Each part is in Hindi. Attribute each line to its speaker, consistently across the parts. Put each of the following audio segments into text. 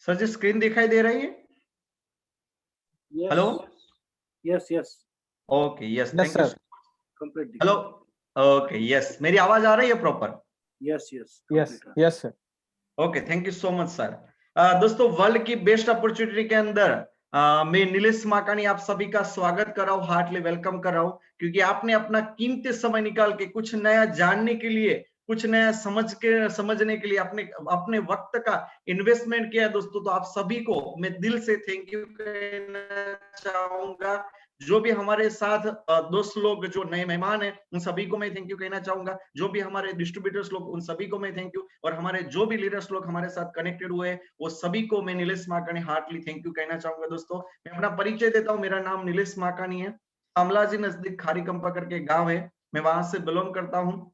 Speaker 1: सर जी स्क्रीन दिखाई दे रही है?
Speaker 2: Yes.
Speaker 1: Hello?
Speaker 2: Yes.
Speaker 1: Okay, yes,
Speaker 3: yes
Speaker 1: thank you.
Speaker 3: Sir.
Speaker 2: Complete.
Speaker 1: Hello? Okay, yes, मेरी आवाज आ रही है proper?
Speaker 2: Yes.
Speaker 3: Yes
Speaker 2: Complete.
Speaker 3: Yes sir.
Speaker 1: Okay, thank you so much sir. दोस्तों, वर्ल्ड की बेस्ट अपॉर्चुनिटी के अंदर मैं नीलेश माकानी आप सभी का स्वागत कर रहा हूँ, हार्टली वेलकम कर रहा हूँ, क्योंकि आपने अपना कीमती समय निकाल के कुछ नया जानने के लिए, कुछ नया समझने के लिए अपने अपने वक्त का इन्वेस्टमेंट किया है दोस्तों। तो आप सभी को मैं दिल से थैंक यू कहना चाहूंगा। जो भी हमारे साथ दोस्त लोग, जो नए मेहमान हैं, उन सभी को मैं थैंक यू कहना चाहूंगा। जो भी हमारे डिस्ट्रीब्यूटर्स लोग, उन सभी को मैं थैंक यू, और हमारे जो भी लीडर्स लोग हमारे साथ कनेक्टेड हुए हैं, वो सभी को मैं नीलेश माकानी हार्टली थैंक यू कहना चाहूंगा। दोस्तों, मैं अपना परिचय देता हूँ। मेरा नाम नीलेश माकानी है। शामलाजी नजदीक खारीकंपा करके गांव है, मैं वहां से बिलोंग करता हूँ,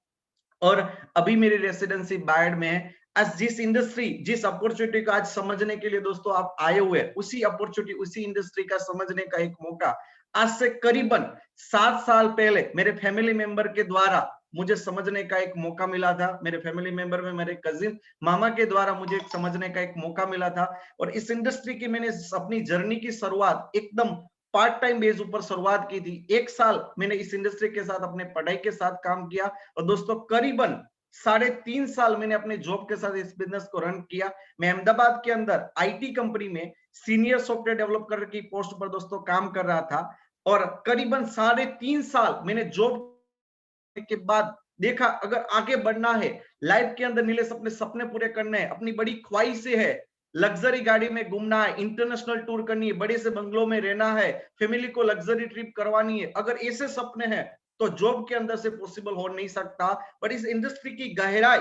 Speaker 1: और अभी मेरी रेसिडेंसी बायड में है। आज जिस इंडस्ट्री, जिस अपॉर्चुनिटी को आज समझने के लिए दोस्तों आप आए हुए हैं, उसी अपॉर्चुनिटी, उसी इंडस्ट्री का समझने का एक मौका आज से करीबन 7 साल पहले मेरे फैमिली मेंबर के द्वारा मुझे समझने का एक मौका मिला था। मेरे फैमिली मेंबर में मेरे कजिन मामा के द्वारा मुझे समझने का एक मौका मिला था, और इस इंडस्ट्री की मैंने अपनी जर्नी की शुरुआत एकदम पार्ट टाइम बेस ऊपर शुरुआत की थी। 1 साल मैंने इस इंडस्ट्री के साथ अपने पढ़ाई के साथ काम किया, और दोस्तों करीबन 3.5 साल मैंने अपने जॉब के साथ इस बिजनेस को रन किया। मैं अहमदाबाद के अंदर आईटी कंपनी में सीनियर सॉफ्टवेयर डेवलपर की पोस्ट पर दोस्तों काम कर रहा था, और करीबन 3.5 साल मैंने जॉब के बाद देखा, अगर आगे बढ़ना है लाइफ के अंदर, नीलेश अपने सपने पूरे करने हैं, अपनी बड़ी ख्वाहिशें है, लग्जरी गाड़ी में घूमना है, इंटरनेशनल टूर करनी है, बड़े से बंगलों में रहना है, फैमिली को लग्जरी ट्रिप करवानी है, अगर ऐसे सपने हैं तो जॉब के अंदर से पॉसिबल हो नहीं सकता। पर इस इंडस्ट्री की गहराई,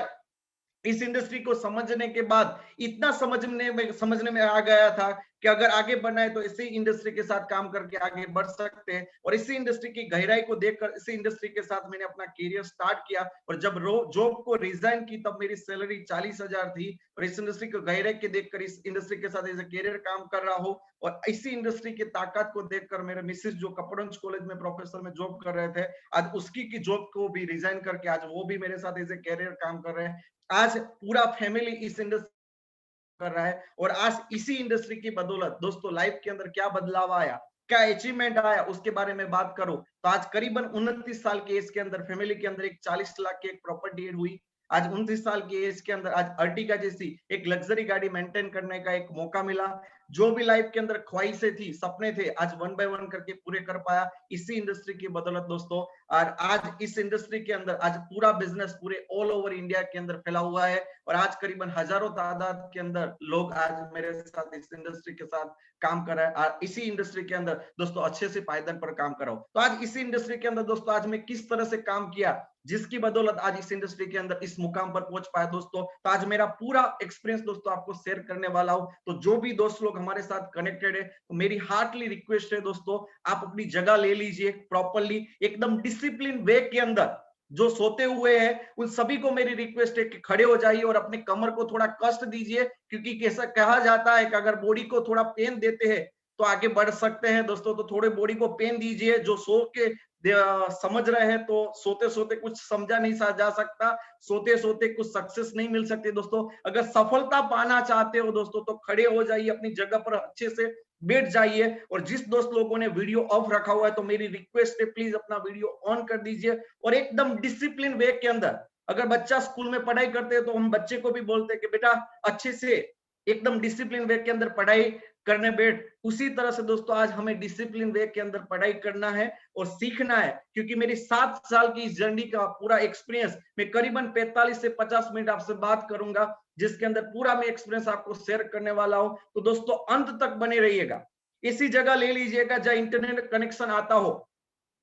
Speaker 1: इस इंडस्ट्री को समझने के बाद इतना समझने में आ गया था कि अगर आगे बढ़ना है तो इसी इंडस्ट्री के साथ काम करके आगे बढ़ सकते हैं। और इसी इंडस्ट्री की गहराई को देखकर इसी इंडस्ट्री के साथ मैंने अपना करियर स्टार्ट किया, और जब जॉब को रिजाइन की तब मेरी सैलरी 40,000 थी, और इस इंडस्ट्री को गहराई के देखकर इस इंडस्ट्री के साथ एज ए करियर काम कर रहा हूँ, और इसी इंडस्ट्री की ताकत को देखकर मेरे मिसेस जो कपड़गंज कॉलेज में प्रोफेसर में जॉब कर रहे थे, आज उसकी की जॉब को भी रिजाइन करके आज वो भी मेरे साथ एज ए करियर काम कर रहे हैं। आज पूरा फैमिली इस इंडस्ट्री कर रहा है, और आज इसी इंडस्ट्री की बदौलत दोस्तों लाइफ के अंदर क्या बदलाव आया, क्या अचीवमेंट आया, उसके बारे में बात करूं तो आज करीबन 29 साल की एज के अंदर फैमिली के अंदर एक 40 लाख की एक प्रॉपर्टी एड हुई। आज 29 साल की एज के अंदर आज अर्टिगा जैसी एक लग्जरी गाड़ी मेंटेन करने का एक मौका मिला। जो भी लाइफ के अंदर ख्वाहिशें थी, सपने थे, आज वन बाय वन करके पूरे कर पाया इसी इंडस्ट्री की बदौलत दोस्तों। और आज इस इंडस्ट्री के अंदर आज पूरा बिजनेस पूरे ऑल ओवर इंडिया के अंदर फैला हुआ है, और आज करीबन हजारों तादाद के अंदर लोग आज मेरे साथ इस इंडस्ट्री के साथ काम कर रहा है, और इसी इंडस्ट्री के अंदर दोस्तों अच्छे से पायदान पर काम कर रहा हूं। तो आज इसी इंडस्ट्री के अंदर दोस्तों आज मैं किस तरह से काम किया, जिसकी बदौलत आज इस इंडस्ट्री के अंदर इस मुकाम पर पहुंच पाया दोस्तों, तो आज मेरा पूरा एक्सपीरियंस दोस्तों आपको शेयर करने वाला हूं। तो जो भी दोस्त लोग हमारे साथ कनेक्टेड है, तो मेरी हार्टली रिक्वेस्ट है दोस्तों, आप अपनी जगह ले लीजिए प्रॉपरली, एकदम डिसिप्लिन वे के अंदर। जो सोते हुए हैं उन सभी को मेरी रिक्वेस्ट है कि खड़े हो जाइए और अपने कमर को थोड़ा कष्ट दीजिए, क्योंकि कैसा कहा जाता है कि अगर बॉडी को थोड़ा पेन देते हैं तो आगे बढ़ सकते हैं दोस्तों। तो थोड़े बॉडी को पेन दीजिए। जो सो के समझ रहे हैं तो सोते सोते कुछ समझा नहीं जा सकता, सोते सोते कुछ सक्सेस नहीं मिल सकती दोस्तों। अगर सफलता पाना चाहते हो दोस्तों तो खड़े हो जाइए, अपनी जगह पर अच्छे से बैठ जाइए। और जिस दोस्त लोगों ने वीडियो ऑफ रखा हुआ है तो मेरी रिक्वेस्ट है प्लीज अपना वीडियो ऑन कर दीजिए, और एकदम डिसिप्लिन वे के अंदर। अगर बच्चा स्कूल में पढ़ाई करते हैं तो हम बच्चे को भी बोलते हैं कि बेटा अच्छे से एकदम डिसिप्लिन वे के अंदर पढ़ाई करने बैठ। उसी तरह से दोस्तों आज हमें डिसिप्लिन वे के अंदर पढ़ाई करना है और सीखना है, क्योंकि मेरी 7 साल की इस जर्नी का पूरा एक्सपीरियंस मैं करीबन 45 से 50 मिनट आपसे बात करूंगा, जिसके अंदर पूरा मैं एक्सपीरियंस आपको शेयर करने वाला हूं। तो दोस्तों अंत तक बने रहिएगा। इसी जगह ले लीजिएगा जहां इंटरनेट कनेक्शन आता हो,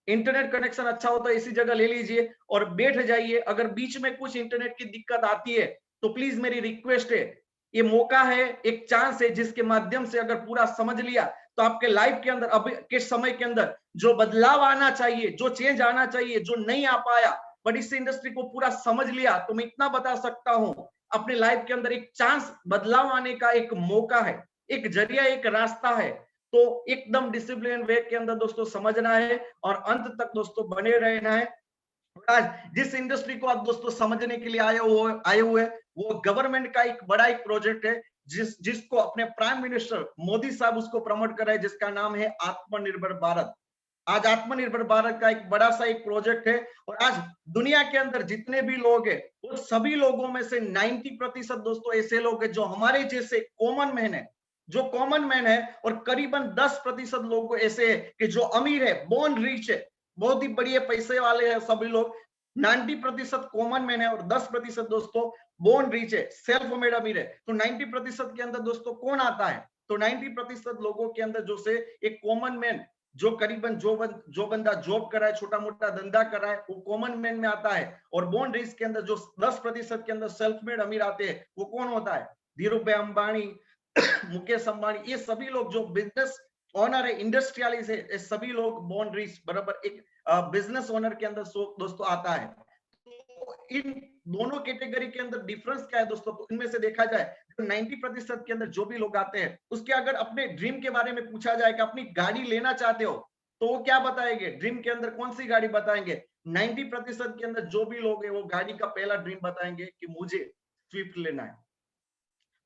Speaker 1: इंटरनेट कनेक्शन अच्छा हो तो इसी जगह ले लीजिए और बैठ जाइए। अगर बीच में कुछ इंटरनेट की दिक्कत आती है तो प्लीज मेरी रिक्वेस्ट है, ये मौका है, एक चांस है, जिसके माध्यम से अगर पूरा समझ लिया तो आपके लाइफ के अंदर अभी के समय के अंदर जो बदलाव आना चाहिए, जो चेंज आना चाहिए, जो नहीं आ पाया, बट इस इंडस्ट्री को पूरा समझ लिया तो मैं इतना बता सकता हूं, अपने लाइफ के अंदर एक चांस, बदलाव आने का एक मौका है, एक जरिया, एक रास्ता है। तो एकदम डिसिप्लिन वे के अंदर दोस्तों समझना है और अंत तक दोस्तों बने रहना है। आज जिस इंडस्ट्री को आप दोस्तों समझने के लिए आए हुए वो गवर्नमेंट का एक बड़ा एक प्रोजेक्ट है, जिसको अपने प्राइम मिनिस्टर मोदी साहब उसको प्रमोट कर रहे हैं, जिसका नाम है आत्मनिर्भर भारत। आज आत्मनिर्भर भारत का एक बड़ा सा एक प्रोजेक्ट है, और आज दुनिया के अंदर जितने भी लोग हैं वो सभी लोगों में से 90% दोस्तों ऐसे लोग हैं जो हमारे जैसे कॉमन मैन है, जो कॉमन मैन है, और करीबन 10% लोग ऐसे है कि जो अमीर है, बोर्न रिच है, बहुत ही बढ़िया पैसे वाले हैं सभी लोग। 90% कॉमन मैन है और 10% दोस्तों बोर्न रिच है, सेल्फ मेड अमीर है। तो 90% के अंदर दोस्तों कौन आता है? तो 90% लोगों के अंदर जो से एक कॉमन मैन, जो करीबन जो बंदा जॉब कर रहा है, छोटा मोटा धंधा कर रहा है, वो कॉमन मैन में आता है। और बोर्न रिच के अंदर जो 10% के अंदर सेल्फ मेड अमीर आते हैं, वो कौन होता है? धीरू भाई अंबानी, मुकेश अंबानी, ये सभी लोग जो बिजनेस ओनर है, इंडस्ट्रियलिस्ट है, ये सभी लोग बोर्न रिच बराबर एक बिजनेस ओनर के अंदर दोस्तों आता है। तो इन दोनों कैटेगरी के अंदर डिफरेंस क्या है दोस्तों? तो इनमें से देखा जाए तो 90% के अंदर जो भी लोग आते हैं, उसके अगर अपने ड्रीम के बारे में पूछा जाए कि अपनी गाड़ी लेना चाहते हो, तो वो क्या बताएंगे? ड्रीम के अंदर कौन सी गाड़ी बताएंगे? 90% के अंदर जो भी लोग है वो गाड़ी का पहला ड्रीम बताएंगे कि मुझे स्विफ्ट लेना है।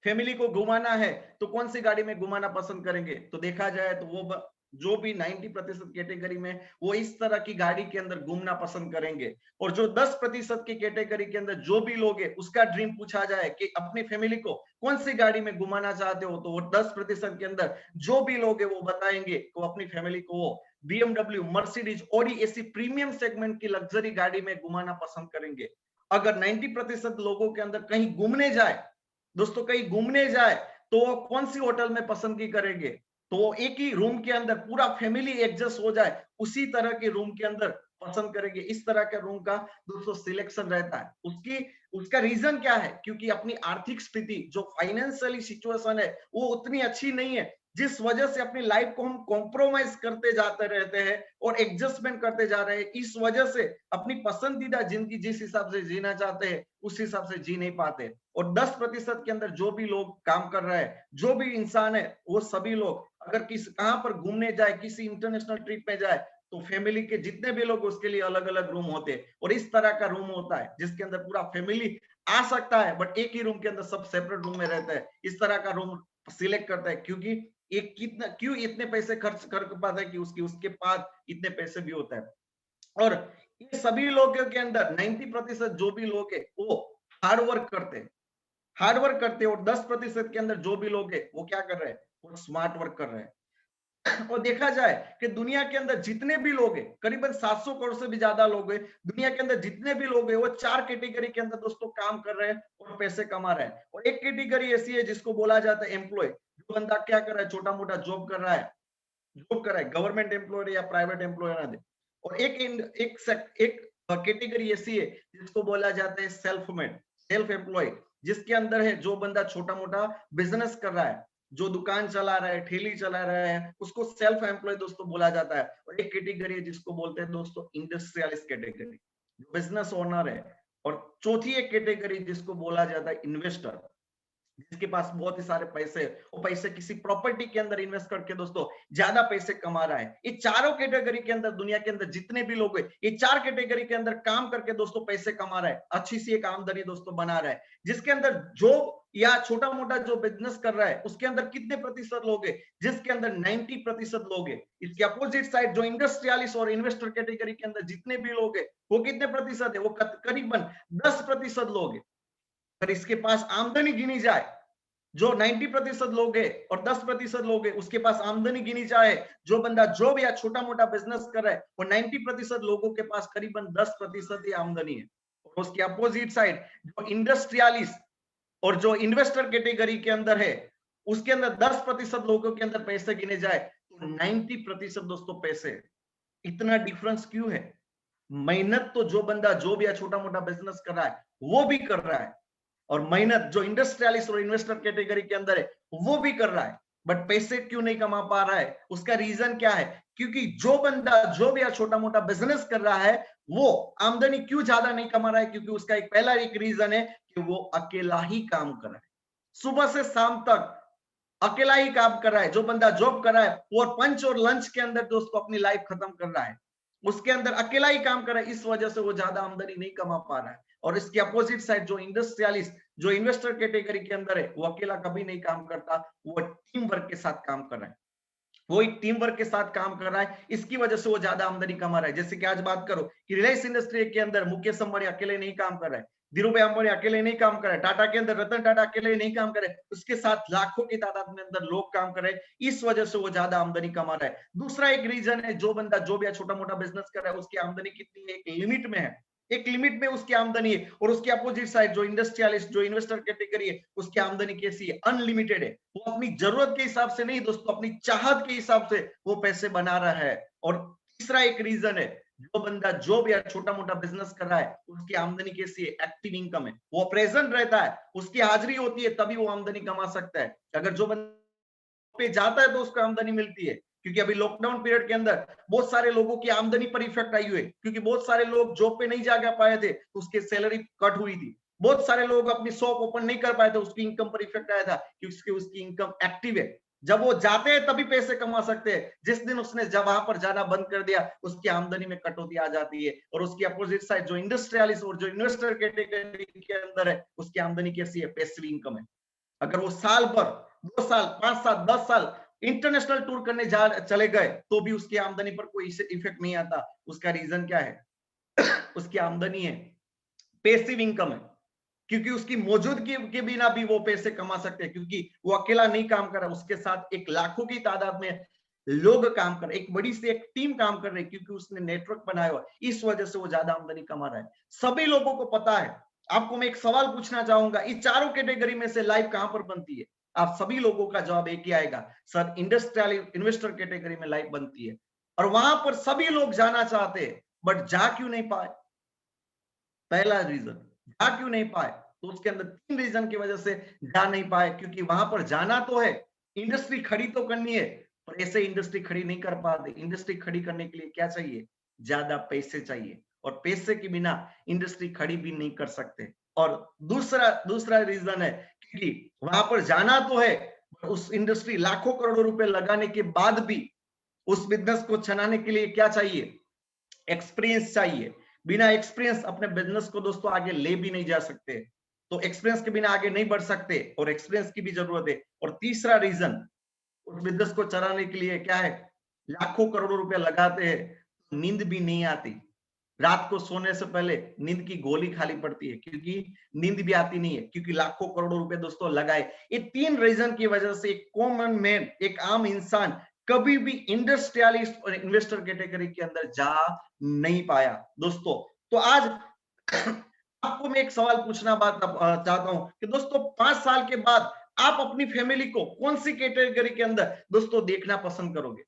Speaker 1: फैमिली को घुमाना है तो कौन सी गाड़ी में घुमाना पसंद करेंगे? तो देखा जाए तो वो जो भी 90% कैटेगरी में, वो इस तरह की गाड़ी के अंदर घूमना पसंद करेंगे। और जो 10% की कैटेगरी के अंदर जो भी लोग है, उसका ड्रीम पूछा जाए कि अपनी फैमिली को कौन सी गाड़ी में घुमाना चाहते हो, तो वो 10% के अंदर जो भी लोग है वो बताएंगे तो अपनी फैमिली को वो BMW, मर्सिडीज, ऑडी ऐसी प्रीमियम सेगमेंट की लग्जरी गाड़ी में घुमाना पसंद करेंगे। अगर 90% लोगों के अंदर कहीं घूमने जाए दोस्तों, कहीं घूमने जाए तो वो कौन सी होटल में पसंदगी करेंगे? तो वो एक ही रूम के अंदर पूरा फैमिली एडजस्ट हो जाए उसी तरह के रूम के अंदर पसंद करेंगे। इस तरह के रूम का दोस्तों सिलेक्शन रहता है। उसका रीजन क्या है? क्योंकि अपनी आर्थिक स्थिति, जो फाइनेंशियली सिचुएशन है, वो उतनी अच्छी नहीं है, जिस वजह से अपनी लाइफ को हम कॉम्प्रोमाइज करते जाते रहते हैं और एडजस्टमेंट करते जा रहे हैं। इस वजह से अपनी पसंदीदा जिंदगी जिस हिसाब से जीना चाहते हैं उस हिसाब से जी नहीं पाते। और 10% के अंदर जो भी लोग काम कर रहे हैं, जो भी इंसान है, वो सभी लोग अगर कहां पर घूमने जाए, किसी इंटरनेशनल ट्रिप में जाए, तो फैमिली के जितने भी लोग उसके लिए अलग अलग रूम होते हैं। और इस तरह का रूम होता है जिसके अंदर पूरा फैमिली आ सकता है, बट एक ही रूम के अंदर सब सेपरेट रूम में रहता है। इस तरह का रूम सिलेक्ट करता है, क्योंकि एक कितना क्यों इतने पैसे खर्च कर पाता है कि उसके पास इतने पैसे भी होता है। और ये सभी लोगों के अंदर 90% जो भी लोग है वो हार्ड वर्क करते हैं, और 10% के अंदर जो भी लोग है वो क्या कर रहे हैं? वो स्मार्ट वर्क कर रहे हैं। और देखा जाए कि दुनिया के अंदर जितने भी लोग हैं, करीबन 700 करोड़ से भी ज्यादा लोग हैं, दुनिया के अंदर जितने भी लोग हैं, वो 4 कैटेगरी के अंदर दोस्तों काम कर रहे हैं और पैसे कमा रहे हैं। और एक कैटेगरी ऐसी है जिसको बोला जाता है एम्प्लॉय, जो बंदा क्या कर रहा है? छोटा मोटा जॉब कर रहा है, गवर्नमेंट एम्प्लॉय या प्राइवेट एम्प्लॉय ना दे। और एक कैटेगरी ऐसी है जिसको बोला जाता है सेल्फ एम्प्लॉय, जिसके अंदर है जो बंदा छोटा मोटा बिजनेस कर रहा है, जो दुकान चला रहा है, ठेली चला रहा है, उसको सेल्फ एम्प्लॉय दोस्तों बोला जाता है। और एक कैटेगरी है जिसको बोलते हैं दोस्तों इंडस्ट्रियलिस्ट कैटेगरी, जो बिजनेस ओनर है। और चौथी एक कैटेगरी जिसको बोला जाता है इन्वेस्टर, जिसके पास बहुत ही सारे पैसे, वो पैसे किसी प्रॉपर्टी के अंदर इन्वेस्ट करके दोस्तों ज्यादा पैसे कमा रहा है। ये चारों कैटेगरी के अंदर दुनिया के अंदर जितने भी लोग हैं, ये 4 कैटेगरी के अंदर काम करके दोस्तों पैसे कमा रहा है, अच्छी सी एक आमदनी दोस्तों बना रहा है। जिसके अंदर जॉब या छोटा मोटा जो बिजनेस कर रहा है, उसके अंदर कितने प्रतिशत लोग हैं? जिसके अंदर 90% लोग हैं। इसके अपोजिट साइड जो इंडस्ट्रियलिस्ट और इन्वेस्टर कैटेगरी के अंदर जितने भी लोग हैं, वो कितने प्रतिशत है? वो करीबन 10% लोग हैं। अगर इसके पास आमदनी गिनी जाए, जो 90% लोग है और 10% लोग है, उसके पास आमदनी गिनी जाए, जो बंदा जॉब या छोटा मोटा बिजनेस कर रहा है, वो 90% लोगों के पास करीबन 10% ही आमदनी है। और उसके अपोजिट साइड जो इंडस्ट्रियलिस्ट और जो इन्वेस्टर कैटेगरी के अंदर है, उसके अंदर 10% लोगों के अंदर पैसे गिने जाए तो 90% दोस्तों पैसे। इतना डिफरेंस क्यों है? मेहनत तो जो बंदा जॉब या छोटा मोटा बिजनेस कर रहा है वो भी कर रहा है, और मेहनत जो इंडस्ट्रियलिस्ट और इन्वेस्टर कैटेगरी के अंदर है वो भी कर रहा है, बट पैसे क्यों नहीं कमा पा रहा है? उसका रीजन क्या है? क्योंकि जो बंदा जॉब या छोटा मोटा बिजनेस कर रहा है वो आमदनी क्यों ज्यादा नहीं कमा रहा है? क्योंकि उसका पहला एक रीजन है कि वो अकेला ही काम कर रहा है, सुबह से शाम तक अकेला ही काम कर रहा है। जो बंदा जॉब कर रहा है वो पंच और लंच के अंदर दोस्तों अपनी लाइफ खत्म कर रहा है। उसके अंदर अकेला ही काम कर रहा है, इस वजह से वो ज्यादा आमदनी नहीं कमा पा रहा है। और इसके अपोजिट साइड जो इंडस्ट्रियलिस्ट, जो इन्वेस्टर कैटेगरी के अंदर है, वो अकेला कभी नहीं काम करता, वो टीम वर्क के साथ काम कर रहा है, वो एक टीम वर्क के साथ काम कर रहा है, इसकी वजह से वो ज्यादा आमदनी कमा रहा है। जैसे कि आज बात करो कि रिलायंस इंडस्ट्री के अंदर मुकेश अंबानी अकेले नहीं काम कर रहा है, धीरूभाई अंबानी अकेले नहीं काम कर रहे, टाटा के अंदर रतन टाटा अकेले नहीं काम कर रहे, उसके साथ लाखों की तादाद में अंदर लोग काम कर रहे हैं, इस वजह से वो ज्यादा आमदनी कमा रहा है। दूसरा एक रीजन है, जो बंदा जो भी छोटा मोटा बिजनेस कर रहा है, उसकी आमदनी कितनी है, एक लिमिट में है, एक लिमिट में उसकी आमदनी है। और उसके अपोजिट साइड जो इंडस्ट्रियलिस्ट, जो इन्वेस्टर कैटेगरी है, उसकी आमदनी कैसी है, अनलिमिटेड है। वो अपनी जरूरत के हिसाब से नहीं दोस्तों, अपनी चाहत के हिसाब से वो पैसे बना रहा है। और तीसरा एक रीजन है, जो बंदा जॉब या छोटा मोटा बिजनेस कर रहा है, उसकी आमदनी कैसी है, एक्टिव इनकम है, वो प्रेजेंट रहता है, उसकी हाजिरी होती है, तभी वो आमदनी कमा सकता है। अगर जो बंदा पे जाता है तो उसको आमदनी मिलती है, क्योंकि अभी लॉकडाउन पीरियड के अंदर बहुत सारे लोगों की आमदनी पर इफेक्ट आई हुई है, क्योंकि बहुत सारे लोग जॉब पे नहीं जा पाए थे, तो उसके सैलरी कट हुई थी। बहुत सारे लोग अपनी शॉप ओपन नहीं कर पाए थे, उसकी इनकम पर इफेक्ट आया था, क्योंकि उसकी इनकम एक्टिव है। जब वो जाते हैं तभी पैसे कमा सकते हैं, जिस दिन उसने जब वहां पर जाना बंद कर दिया, उसकी आमदनी में कटौती आ जाती है। और उसकी अपोजिट साइड जो इंडस्ट्रियलिस्ट और जो इन्वेस्टर कैटेगरी के अंदर है, उसकी आमदनी कैसी है, पैसिव इनकम है। अगर वो साल भर, 2 साल, 5 साल, 10 साल इंटरनेशनल टूर करने चले गए, तो भी उसकी आमदनी पर कोई इफेक्ट नहीं आता। उसका रीजन क्या है? उसकी आमदनी है, पैसिव इनकम है, क्योंकि उसकी मौजूदगी के बिना भी वो पैसे कमा सकते हैं, क्योंकि वो अकेला नहीं काम कर रहा, उसके साथ एक लाखों की तादाद में लोग काम कर रहे, एक बड़ी सी एक टीम काम कर रही है, क्योंकि उसने नेटवर्क बनाया हुआ, इस वजह से वो ज्यादा आमदनी कमा रहा है। सभी लोगों को पता है। आपको मैं एक सवाल पूछना चाहूंगा, इस चारों कैटेगरी में से लाइफ कहां पर बनती है? आप सभी लोगों का जवाब एक ही आएगा, सर इंडस्ट्रियल इन्वेस्टर कैटेगरी में लाइफ बनती है। और वहां पर सभी लोग जाना चाहते हैं, बट जा क्यों नहीं पाए? पहला रीजन, जा क्यों नहीं पाए? तो उसके अंदर 3 रीजन की वजह से जा नहीं पाए, क्योंकि वहां पर जाना तो है, इंडस्ट्री खड़ी तो करनी है, पर ऐसे इंडस्ट्री खड़ी नहीं कर पाते। इंडस्ट्री खड़ी करने के लिए क्या चाहिए? ज्यादा पैसे चाहिए, और पैसे के बिना इंडस्ट्री खड़ी भी नहीं कर सकते। और दूसरा दूसरा रीजन है, क्योंकि वहां पर जाना तो है, उस इंडस्ट्री लाखों करोड़ों रुपए लगाने के बाद भी उस बिजनेस को चलाने के लिए क्या चाहिए? एक्सपीरियंस चाहिए। बिना एक्सपीरियंस अपने बिजनेस को दोस्तों आगे ले भी नहीं जा सकते, तो एक्सपीरियंस के बिना आगे नहीं बढ़ सकते, और एक्सपीरियंस की भी जरूरत है। और तीसरा रीजन, उस बिजनेस को चलाने के लिए क्या है? लाखों करोड़ों रुपए लगाते हैं, नींद भी नहीं आती। रात को सोने से पहले नींद की गोली खाली पड़ती है, क्योंकि नींद भी आती नहीं है, क्योंकि लाखों करोड़ों रुपए दोस्तों लगाए। ये 3 रीजन की वजह से एक कॉमन मैन, एक आम इंसान कभी भी इंडस्ट्रियलिस्ट और इन्वेस्टर कैटेगरी के अंदर जा नहीं पाया दोस्तों। तो आज आपको मैं एक सवाल पूछना चाहता हूं कि दोस्तों 5 साल के बाद आप अपनी फैमिली को कौन सी कैटेगरी के अंदर दोस्तों देखना पसंद करोगे?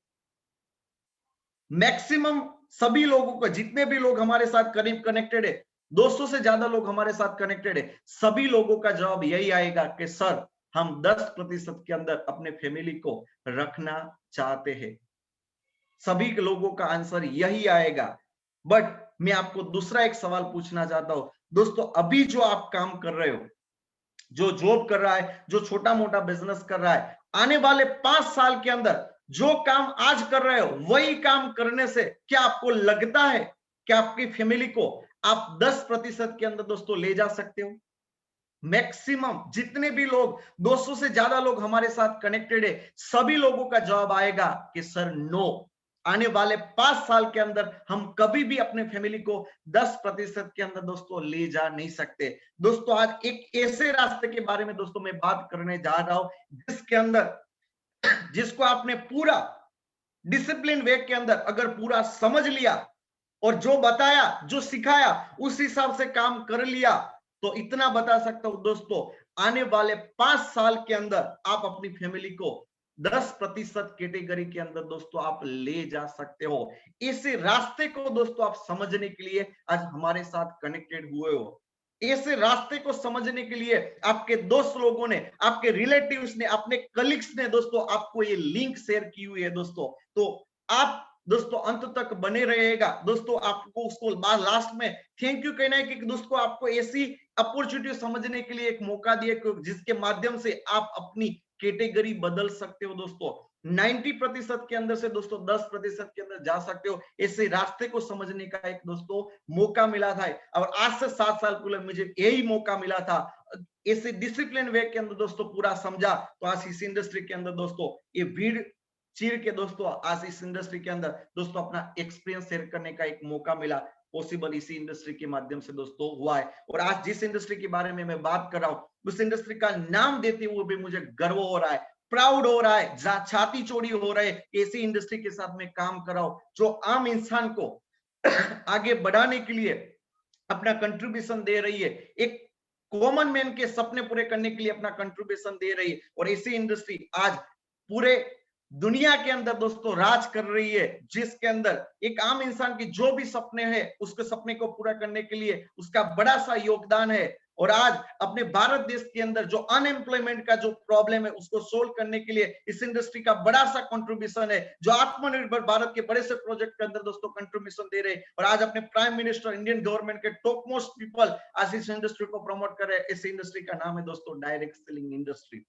Speaker 1: मैक्सिमम सभी लोगों को, जितने भी लोग हमारे साथ करीब कनेक्टेड है, 200 से ज्यादा लोग हमारे साथ कनेक्टेड है, सभी लोगों का जवाब यही आएगा कि सर हम 10% के अंदर अपने फैमिली को रखना चाहते हैं। सभी लोगों का आंसर यही आएगा। बट मैं आपको दूसरा एक सवाल पूछना चाहता हूं दोस्तों, अभी जो आप काम कर रहे हो, जो जॉब कर रहा है, जो छोटा मोटा बिजनेस कर रहा है, आने वाले 5 साल के अंदर जो काम आज कर रहे हो, वही काम करने से क्या आपको लगता है कि आपकी फैमिली को आप 10% के अंदर दोस्तों ले जा सकते हो? मैक्सिमम जितने भी लोग, 200 से ज्यादा लोग हमारे साथ कनेक्टेड है, सभी लोगों का जवाब आएगा कि सर नो, आने वाले 5 साल के अंदर हम कभी भी अपने फैमिली को 10% के अंदर दोस्तों ले जा नहीं सकते। दोस्तों आज एक ऐसे रास्ते के बारे में दोस्तों मैं बात करने जा रहा हूं, जिसके अंदर, जिसको आपने पूरा डिसिप्लिन वे के अंदर अगर पूरा समझ लिया, और जो बताया, जो सिखाया, उस हिसाब से काम कर लिया, तो इतना बता सकता हूं दोस्तों, आने वाले 5 साल के अंदर आप अपनी फैमिली को 10% कैटेगरी के अंदर दोस्तों आप ले जा सकते हो। इस रास्ते को दोस्तों आप समझने के लिए आज हमारे साथ कनेक्टेड हुए हो। इस रास्ते को समझने के लिए आपके दोस्त लोगों ने, आपके रिलेटिव्स ने, अपने कलीग्स ने दोस्तों आपको ये लिंक शेयर की हुई है दोस्तों। तो आप दोस्तों अंत तक बने रहेगा दोस्तों। आपको उसको लास्ट में थैंक यू कहना है कि दोस्तों आपको ऐसी अपॉर्चुनिटी समझने के लिए एक मौका दिया, जिसके माध्यम से आप अपनी कैटेगरी बदल सकते हो दोस्तों। 90% के अंदर से दोस्तों 10% के अंदर जा सकते हो। ऐसे रास्ते को समझने का एक दोस्तों मौका मिला था और आज से 7 साल पहले मुझे यही मौका मिला था। ऐसे डिसिप्लिन वे के अंदर दोस्तों पूरा समझा तो आज इस इंडस्ट्री के अंदर दोस्तों ये भीड़ चीर के दोस्तों आज इस इंडस्ट्री के अंदर दोस्तों अपना एक्सपीरियंस शेयर करने का एक मौका मिला। पॉसिबल इसी इंडस्ट्री के माध्यम से दोस्तों हुआ है। और आज जिस इंडस्ट्री के बारे में मैं बात कर रहा हूँ उस इंडस्ट्री का नाम देते हुए भी मुझे गर्व हो रहा है, प्राउड हो रहा है, छाती चौड़ी हो रहा है। ऐसी इंडस्ट्री के साथ में काम कर रहा हूं जो आम इंसान को आगे बढ़ाने के लिए अपना कंट्रीब्यूशन दे रही है, एक कॉमन मैन के सपने पूरे करने के लिए अपना कंट्रीब्यूशन दे रही है। और ऐसी इंडस्ट्री आज पूरे दुनिया के अंदर दोस्तों राज कर रही है, जिसके अंदर एक आम इंसान की जो भी सपने हैं उसके सपने को पूरा करने के लिए उसका बड़ा सा योगदान है। और आज अपने भारत देश के अंदर जो अनएम्प्लॉयमेंट का जो प्रॉब्लम है उसको सोल्व करने के लिए इस इंडस्ट्री का बड़ा सा कंट्रीब्यूशन है, जो आत्मनिर्भर भारत के बड़े से प्रोजेक्ट के अंदर दोस्तों कंट्रीब्यूशन दे रहे हैं। और आज अपने प्राइम मिनिस्टर इंडियन गवर्नमेंट के टॉप मोस्ट पीपल आज इस इंडस्ट्री को प्रमोट कर रहे हैं। इस इंडस्ट्री का नाम है दोस्तों डायरेक्ट सेलिंग इंडस्ट्री।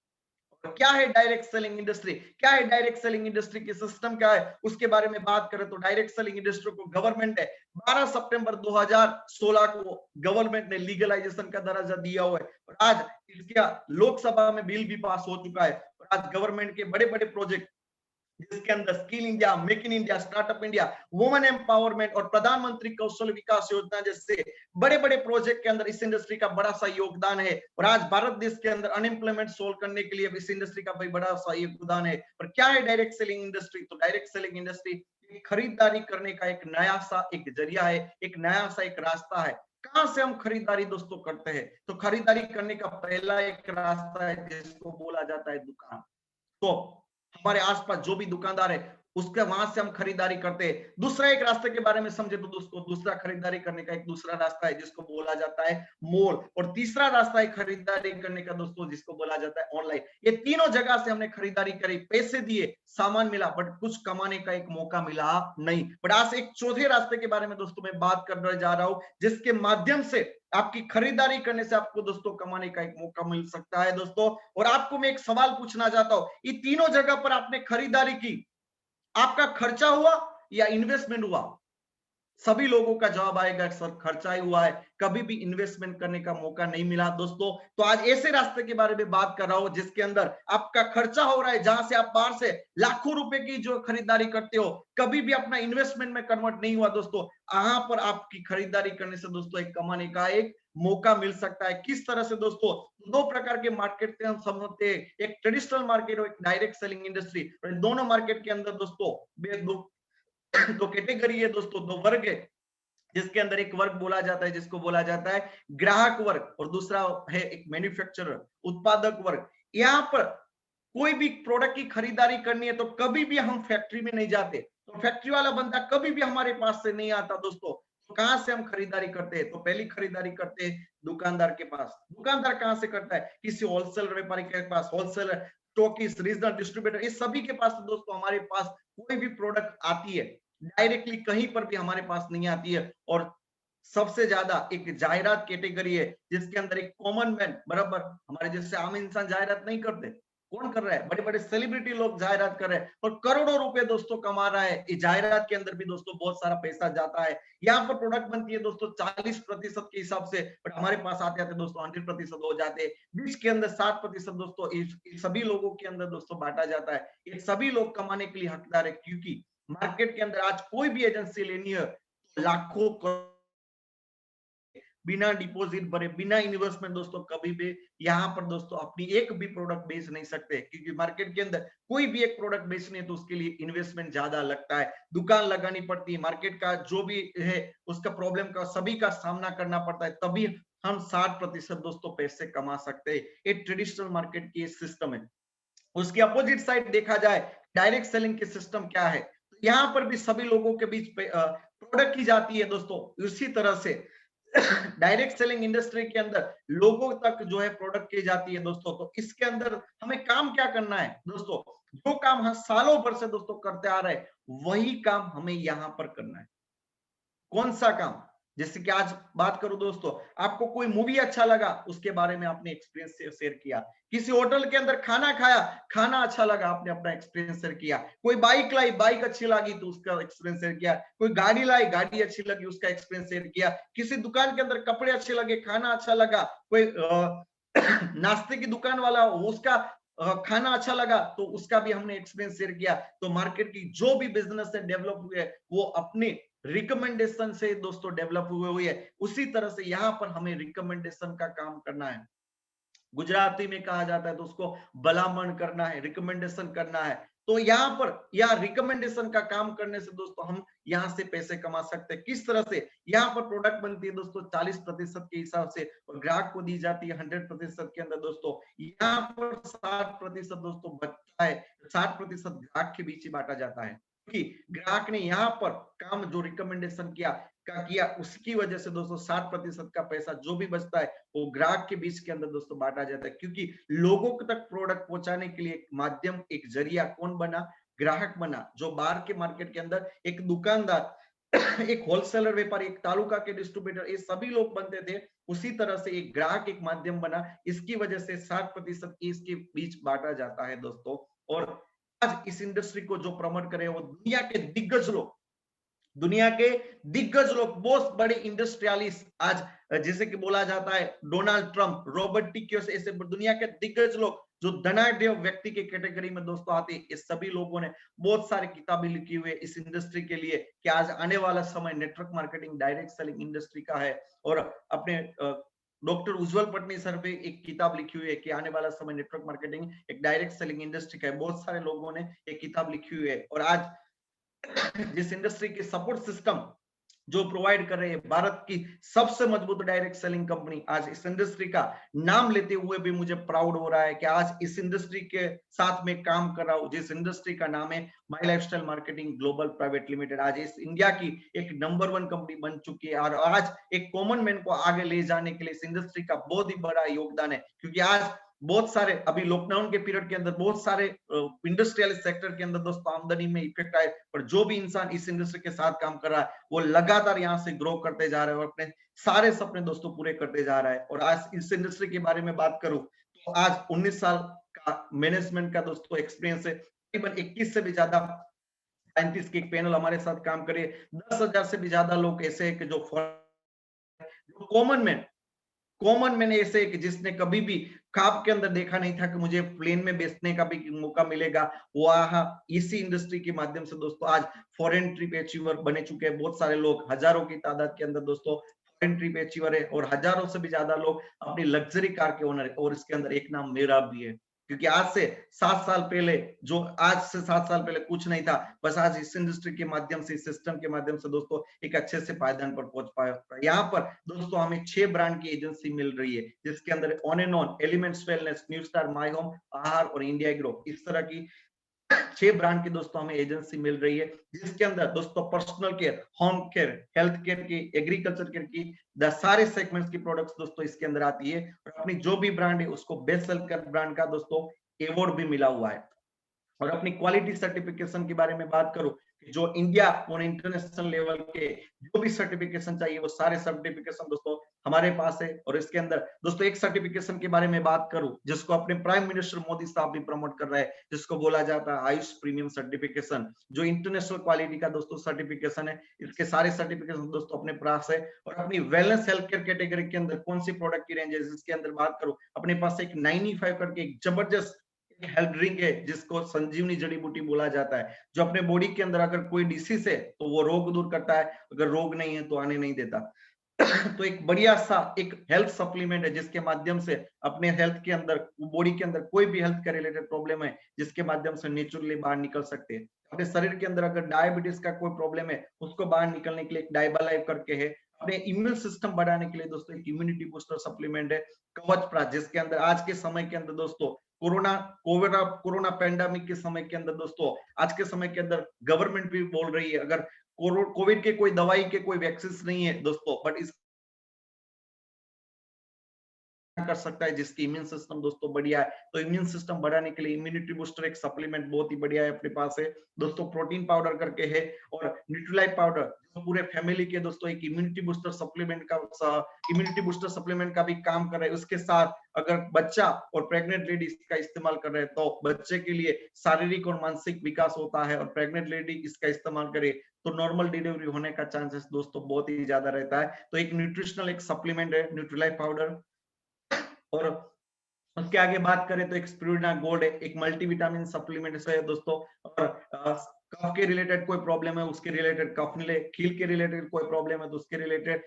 Speaker 1: क्या है डायरेक्ट सेलिंग इंडस्ट्री, क्या है डायरेक्ट सेलिंग इंडस्ट्री की सिस्टम क्या है उसके बारे में बात करें तो डायरेक्ट सेलिंग इंडस्ट्री को गवर्नमेंट है 12 सितंबर 2016 को गवर्नमेंट ने लीगलाइजेशन का दर्जा दिया हुआ है। और आज इसका लोकसभा में बिल भी पास हो चुका है। और आज गवर्नमेंट के बड़े बड़े प्रोजेक्ट जिसके अंदर skill India, make in India, startup India, women empowerment और प्रधानमंत्री कौशल विकास योजना जैसे बड़े बड़े प्रोजेक्ट के अंदर इस इंडस्ट्री का बड़ा सा योगदान है। और आज भारत देश के अंदर अनएम्प्लॉयमेंट सोल्व करने के लिए इस इंडस्ट्री का भी बड़ा सा योगदान है। और क्या है डायरेक्ट सेलिंग इंडस्ट्री, तो डायरेक्ट सेलिंग इंडस्ट्री खरीदारी करने का एक नया सा एक जरिया है, एक नया सा एक रास्ता है। कहां से हम खरीदारी दोस्तों करते हैं, तो खरीदारी करने का पहला एक रास्ता है जिसको बोला जाता है दुकान। तो हमारे आसपास जो भी दुकानदार है उसके वहां से हम खरीदारी करते हैं। दूसरा एक रास्ते के बारे में समझे तो दोस्तों दूसरा खरीदारी करने का एक दूसरा रास्ता है जिसको बोला जाता है मॉल। और तीसरा रास्ता है खरीदारी करने का दोस्तों जिसको बोला जाता है ऑनलाइन। ये तीनों जगह से हमने खरीदारी करी, पैसे दिए, सामान मिला, बट कुछ कमाने का एक मौका मिला नहीं। बट आज एक चौथे रास्ते के बारे में दोस्तों मैं बात करने जा रहा हूं जिसके माध्यम से आपकी खरीदारी करने से आपको दोस्तों कमाने का एक मौका मिल सकता है दोस्तों। और आपको मैं एक सवाल पूछना चाहता हूं, ये तीनों जगह पर आपने खरीदारी की, आपका खर्चा हुआ या इन्वेस्टमेंट हुआ? सभी लोगों का जवाब आएगा सर खर्चा ही हुआ है, कभी भी इन्वेस्टमेंट करने का मौका नहीं मिला दोस्तों। तो आज ऐसे रास्ते के बारे में बात कर रहा हूं जिसके अंदर आपका खर्चा हो रहा है, जहां से आप बाहर से लाखों रुपए की जो खरीदारी करते हो कभी भी अपना इन्वेस्टमेंट में कन्वर्ट नहीं हुआ दोस्तों। यहाँ पर आपकी खरीदारी करने से दोस्तों एक कमाने का एक मौका मिल सकता है। किस तरह से दोस्तों, दो प्रकार के मार्केट हम समझते हैं, एक ट्रेडिशनल मार्केट और एक डायरेक्ट सेलिंग इंडस्ट्री। दोनों मार्केट के अंदर दोस्तों दो कैटेगरी है दोस्तों, दो वर्ग है, जिसके अंदर एक वर्ग बोला जाता है जिसको बोला जाता है ग्राहक वर्ग और दूसरा है एक मैन्युफैक्चरर उत्पादक वर्ग। यहाँ पर कोई भी प्रोडक्ट की खरीदारी करनी है तो कभी भी हम फैक्ट्री में नहीं जाते, तो फैक्ट्री वाला बंदा कभी भी हमारे पास से नहीं आता दोस्तों। तो कहां से हम खरीदारी करते हैं, तो पहली खरीदारी करते हैं दुकानदार के पास। दुकानदार कहां से करता है, किसी होलसेल व्यापारी के पास, होलसेलर, स्टॉकिस्ट, रीजनल डिस्ट्रीब्यूटर, इस सभी के पास दोस्तों हमारे पास कोई भी प्रोडक्ट आती है डायरेक्टली कहीं पर भी हमारे पास नहीं आती है। और सबसे ज्यादा एक जायरात कैटेगरी है जिसके अंदर एक कॉमन मैन बराबर हमारे जैसे आम इंसान जायरात नहीं करते, कौन कर रहा है, बड़े बड़े सेलिब्रिटी लोग जायरात कर रहे हैं और करोड़ों रुपए दोस्तों कमा रहा है। इस जायरात के अंदर भी दोस्तों बहुत सारा पैसा जाता है। यहाँ पर प्रोडक्ट बनती है दोस्तों 40% के हिसाब से, बट हमारे पास आते आते दोस्तों 100% हो जाते हैं। बीच के अंदर 7% दोस्तों इस सभी लोगों के अंदर दोस्तों बांटा जाता है। ये सभी लोग कमाने के लिए हकदार है, क्योंकि मार्केट के अंदर आज कोई भी एजेंसी लेनी है तो लाखों बिना डिपॉजिट भरे, बिना इन्वेस्टमेंट दोस्तों कभी भी यहाँ पर दोस्तों अपनी एक भी प्रोडक्ट बेच नहीं सकते, क्योंकि मार्केट के अंदर कोई भी एक प्रोडक्ट बेचनी है तो उसके लिए इन्वेस्टमेंट ज्यादा लगता है, दुकान लगानी पड़ती है, मार्केट का जो भी है उसका प्रॉब्लम का सभी का सामना करना पड़ता है, तभी हम 60% दोस्तों पैसे कमा सकते हैं। ये ट्रेडिशनल मार्केट की सिस्टम है। उसकी अपोजिट साइड देखा जाए डायरेक्ट सेलिंग की सिस्टम क्या है, यहाँ पर भी सभी लोगों के बीच प्रोडक्ट की जाती है दोस्तों। उसी तरह से डायरेक्ट सेलिंग इंडस्ट्री के अंदर लोगों तक जो है प्रोडक्ट की जाती है दोस्तों। तो इसके अंदर हमें काम क्या करना है दोस्तों, जो काम हम सालों भर से दोस्तों करते आ रहे हैं वही काम हमें यहाँ पर करना है। कौन सा काम, जैसे कि आज बात करूं दोस्तों, आपको कोई मूवी अच्छा लगा, उसके बारे में आपने एक्सपीरियंस शेयर किया। किसी होटल के अंदर खाना खाया, खाना अच्छा लगा, आपने अपना एक्सपीरियंस शेयर किया। कोई बाइक लाई, बाइक अच्छी लगी तो उसका एक्सपीरियंस शेयर किया। कोई गाड़ी लाई, गाड़ी अच्छी लगी, उसका एक्सपीरियंस शेयर किया। किसी दुकान के अंदर कपड़े अच्छे लगे, खाना अच्छा लगा, कोई नाश्ते की दुकान वाला हो, उसका खाना अच्छा लगा तो उसका भी हमने एक्सपीरियंस शेयर किया। तो मार्केट की जो भी बिजनेस है डेवलप हुए, वो अपने रिकमेंडेशन से दोस्तों डेवलप हुए हुए है। उसी तरह से यहाँ पर हमें रिकमेंडेशन का काम करना है। गुजराती में कहा जाता है तो उसको भलामण करना है, रिकमेंडेशन करना है। तो यहाँ पर या रिकमेंडेशन का काम करने से दोस्तों हम यहाँ से पैसे कमा सकते हैं। किस तरह से? यहाँ पर प्रोडक्ट बनती है दोस्तों 40% के हिसाब से और ग्राहक को दी जाती है 100% के अंदर दोस्तों। यहाँ पर 60% दोस्तों बचता है, 60% ग्राहक के बीच ही बांटा जाता है, क्योंकि ग्राहक ने यहाँ पर काम जो रिकमेंडेशन किया उसकी वजह से दोस्तों 60% का पैसा जो भी बचता है वो ग्राहक के बीच के अंदर दोस्तों बांटा जाता है। क्योंकि लोगों तक प्रोडक्ट पहुंचाने के लिए एक माध्यम, एक जरिया कौन बना? ग्राहक बना। जो बाहर के मार्केट के अंदर एक दुकानदार एक होलसेलर व्यापारी, एक तालुका के डिस्ट्रीब्यूटर, ये सभी लोग बनते थे, उसी तरह से एक ग्राहक एक माध्यम बना। इसकी वजह से 60% इसके बीच बांटा जाता है दोस्तों। और आज इस इंडस्ट्री को जो प्रमोट करे वो दुनिया के दिग्गज लोग, दुनिया के दिग्गज लोग, बहुत बड़े इंडस्ट्रियलिस्ट, आज जैसे कि बोला जाता है Donald Trump, Robert T Kiyosaki, ऐसे दुनिया के दिग्गज लोग जो धनाढ्य व्यक्ति के कैटेगरी में दोस्तों आते हैं, इस सभी लोगों ने बहुत सारी किताबें लिखी हुई है इस इंडस्ट्री के लिए कि आज आने वाला समय network marketing, direct selling industry का है। और अपने डॉक्टर उज्जवल पटनी सर पे एक किताब लिखी हुई है कि आने वाला समय नेटवर्क मार्केटिंग एक डायरेक्ट सेलिंग इंडस्ट्री का है। बहुत सारे लोगों ने एक किताब लिखी हुई है। और आज जिस इंडस्ट्री की सपोर्ट सिस्टम जो प्रोवाइड कर रहे हैं, भारत की सबसे मजबूत डायरेक्ट सेलिंग कंपनी, आज इस इंडस्ट्री का नाम लेते हुए भी मुझे प्राउड हो रहा है कि आज इस इंडस्ट्री के साथ में काम कर रहा हूं, जिस इंडस्ट्री का नाम है my lifestyle marketing global private limited. आज इस इंडिया की एक नंबर 1 कंपनी बन चुकी है और आज एक कॉमन मैन को आगे ले जाने के लिए इस इंडस्ट्री का बहुत ही बड़ा योगदान है। क्योंकि आज बहुत सारे अभी लॉकडाउन के पीरियड के अंदर बहुत सारे इंडस्ट्रियल सेक्टर के अंदर दोस्तों आमदनी में इफेक्ट आए, पर जो भी इंसान इस इंडस्ट्री के साथ काम कर रहा है वो लगातार यहाँ से ग्रो करते जा रहा है और अपने सारे सपने दोस्तों पूरे करते जा रहा है। और आज इस इंडस्ट्री के बारे में बात करूं तो आज 19 साल का मैनेजमेंट का दोस्तों एक्सपीरियंस है। तकरीबन 21 से भी ज्यादा साइंटिस्ट की एक पैनल हमारे साथ काम करे, 10,000 से भी ज्यादा लोग ऐसे है कि जो कॉमन मैंने ऐसे कि जिसने कभी भी ख्वाब के अंदर देखा नहीं था कि मुझे प्लेन में बेचने का भी मौका मिलेगा, वहां इसी इंडस्ट्री के माध्यम से दोस्तों आज फॉरेन ट्रिप अचीवर बने चुके हैं। बहुत सारे लोग, हजारों की तादाद के अंदर दोस्तों फॉरेन ट्रिप अचीवर है और हजारों से भी ज्यादा लोग अपनी लग्जरी कार के ओनर है। और इसके अंदर एक नाम मेरा भी है, क्योंकि आज से 7 साल पहले जो आज से 7 साल पहले कुछ नहीं था, बस आज इस इंडस्ट्री के माध्यम से, इस सिस्टम के माध्यम से दोस्तों एक अच्छे से पायदान पर पहुंच पाया। यहाँ पर दोस्तों हमें 6 ब्रांड की एजेंसी मिल रही है, जिसके अंदर on and on, elements wellness, new star, my home, आहार और इंडिया ग्रो, इस तरह की 6 ब्रांड की दोस्तों हमें एजेंसी मिल रही है, जिसके अंदर दोस्तों personal care, home care, health care की, एग्रीकल्चर केयर की, सारे सेगमेंट्स की प्रोडक्ट्स दोस्तों इसके अंदर आती है। और अपनी जो भी ब्रांड है उसको बेस्ट सेल कर ब्रांड का दोस्तों अवार्ड भी मिला हुआ है। और अपनी क्वालिटी सर्टिफिकेशन के बारे में बात करूं, जो इंडिया और इंटरनेशनल लेवल के जो भी सर्टिफिकेशन चाहिए वो सारे सर्टिफिकेशन दोस्तों हमारे पास है। और इसके अंदर दोस्तों एक सर्टिफिकेशन के बारे में बात करूं जिसको अपने प्राइम मिनिस्टर मोदी साहब भी प्रमोट कर रहे हैं, जिसको बोला जाता है आयुष प्रीमियम सर्टिफिकेशन, जो इंटरनेशनल क्वालिटी का दोस्तों सर्टिफिकेशन है। इसके सारे सर्टिफिकेशन दोस्तों अपने पास है। और अपनी वेलनेस हेल्थ केयर कैटेगरी के अंदर कौन सी प्रोडक्ट की रेंज है जिसके अंदर बात करूं, अपने पास एक 95 करके एक जबरदस्त हेल्थ ड्रिंक है जिसको संजीवनी जड़ी बूटी बोला जाता है, जो अपने बॉडी के अंदर अगर कोई डिसीज है तो वो रोग दूर करता है, अगर रोग नहीं है तो आने नहीं देता। तो एक बढ़िया सा एक हेल्थ सप्लीमेंट है जिसके माध्यम से अपने हेल्थ के अंदर, बॉडी के अंदर कोई भी हेल्थ का रिलेटेड प्रॉब्लम है जिसके माध्यम से नेचुरली बाहर निकल सकते हैं। अपने शरीर के अंदर अगर डायबिटीज का कोई प्रॉब्लम है उसको बाहर निकलने के लिए एक डाइबालाइव करके है। अपने इम्यून सिस्टम बढ़ाने के लिए दोस्तों एक इम्यूनिटी बूस्टर सप्लीमेंट है कवच प्राज, जिसके अंदर आज के समय के अंदर दोस्तों कोरोना पेंडेमिक के समय के अंदर दोस्तों आज के समय के अंदर गवर्नमेंट भी बोल रही है अगर कोविड के कोई दवाई के कोई वैक्सीन नहीं है दोस्तों, बट इस कर सकता है, जिसकी इम्यून सिस्टम दोस्तों बढ़िया है। तो इम्यून सिस्टम बढ़ाने के लिए इम्यूनिटी बूस्टर एक सप्लीमेंट बहुत ही बढ़िया है अपने पास है दोस्तों, प्रोटीन पाउडर करके है, और न्यूट्रीलाइट पाउडर जो पूरे फैमिली के दोस्तों एक इम्यूनिटी बूस्टर सप्लीमेंट का भी काम कर रहे हैं। उसके साथ अगर बच्चा और प्रेग्नेंट लेडी इसका इस्तेमाल कर रहे हैं तो बच्चे के लिए शारीरिक और मानसिक विकास होता है, और प्रेग्नेंट लेडी इसका इस्तेमाल करे तो नॉर्मल डिलीवरी होने का चांसेस दोस्तों बहुत ही ज्यादा रहता है। तो एक न्यूट्रिशनल एक सप्लीमेंट है न्यूट्रीलाइट पाउडर। और उसके आगे बात करें तो एक स्पिरुलिना गोल्ड है, एक मल्टीविटामिन सप्लीमेंट है दोस्तों। और कफ के रिलेटेड कोई प्रॉब्लम है उसके रिलेटेड कफ मिले, कील के रिलेटेड कोई प्रॉब्लम है तो उसके रिलेटेड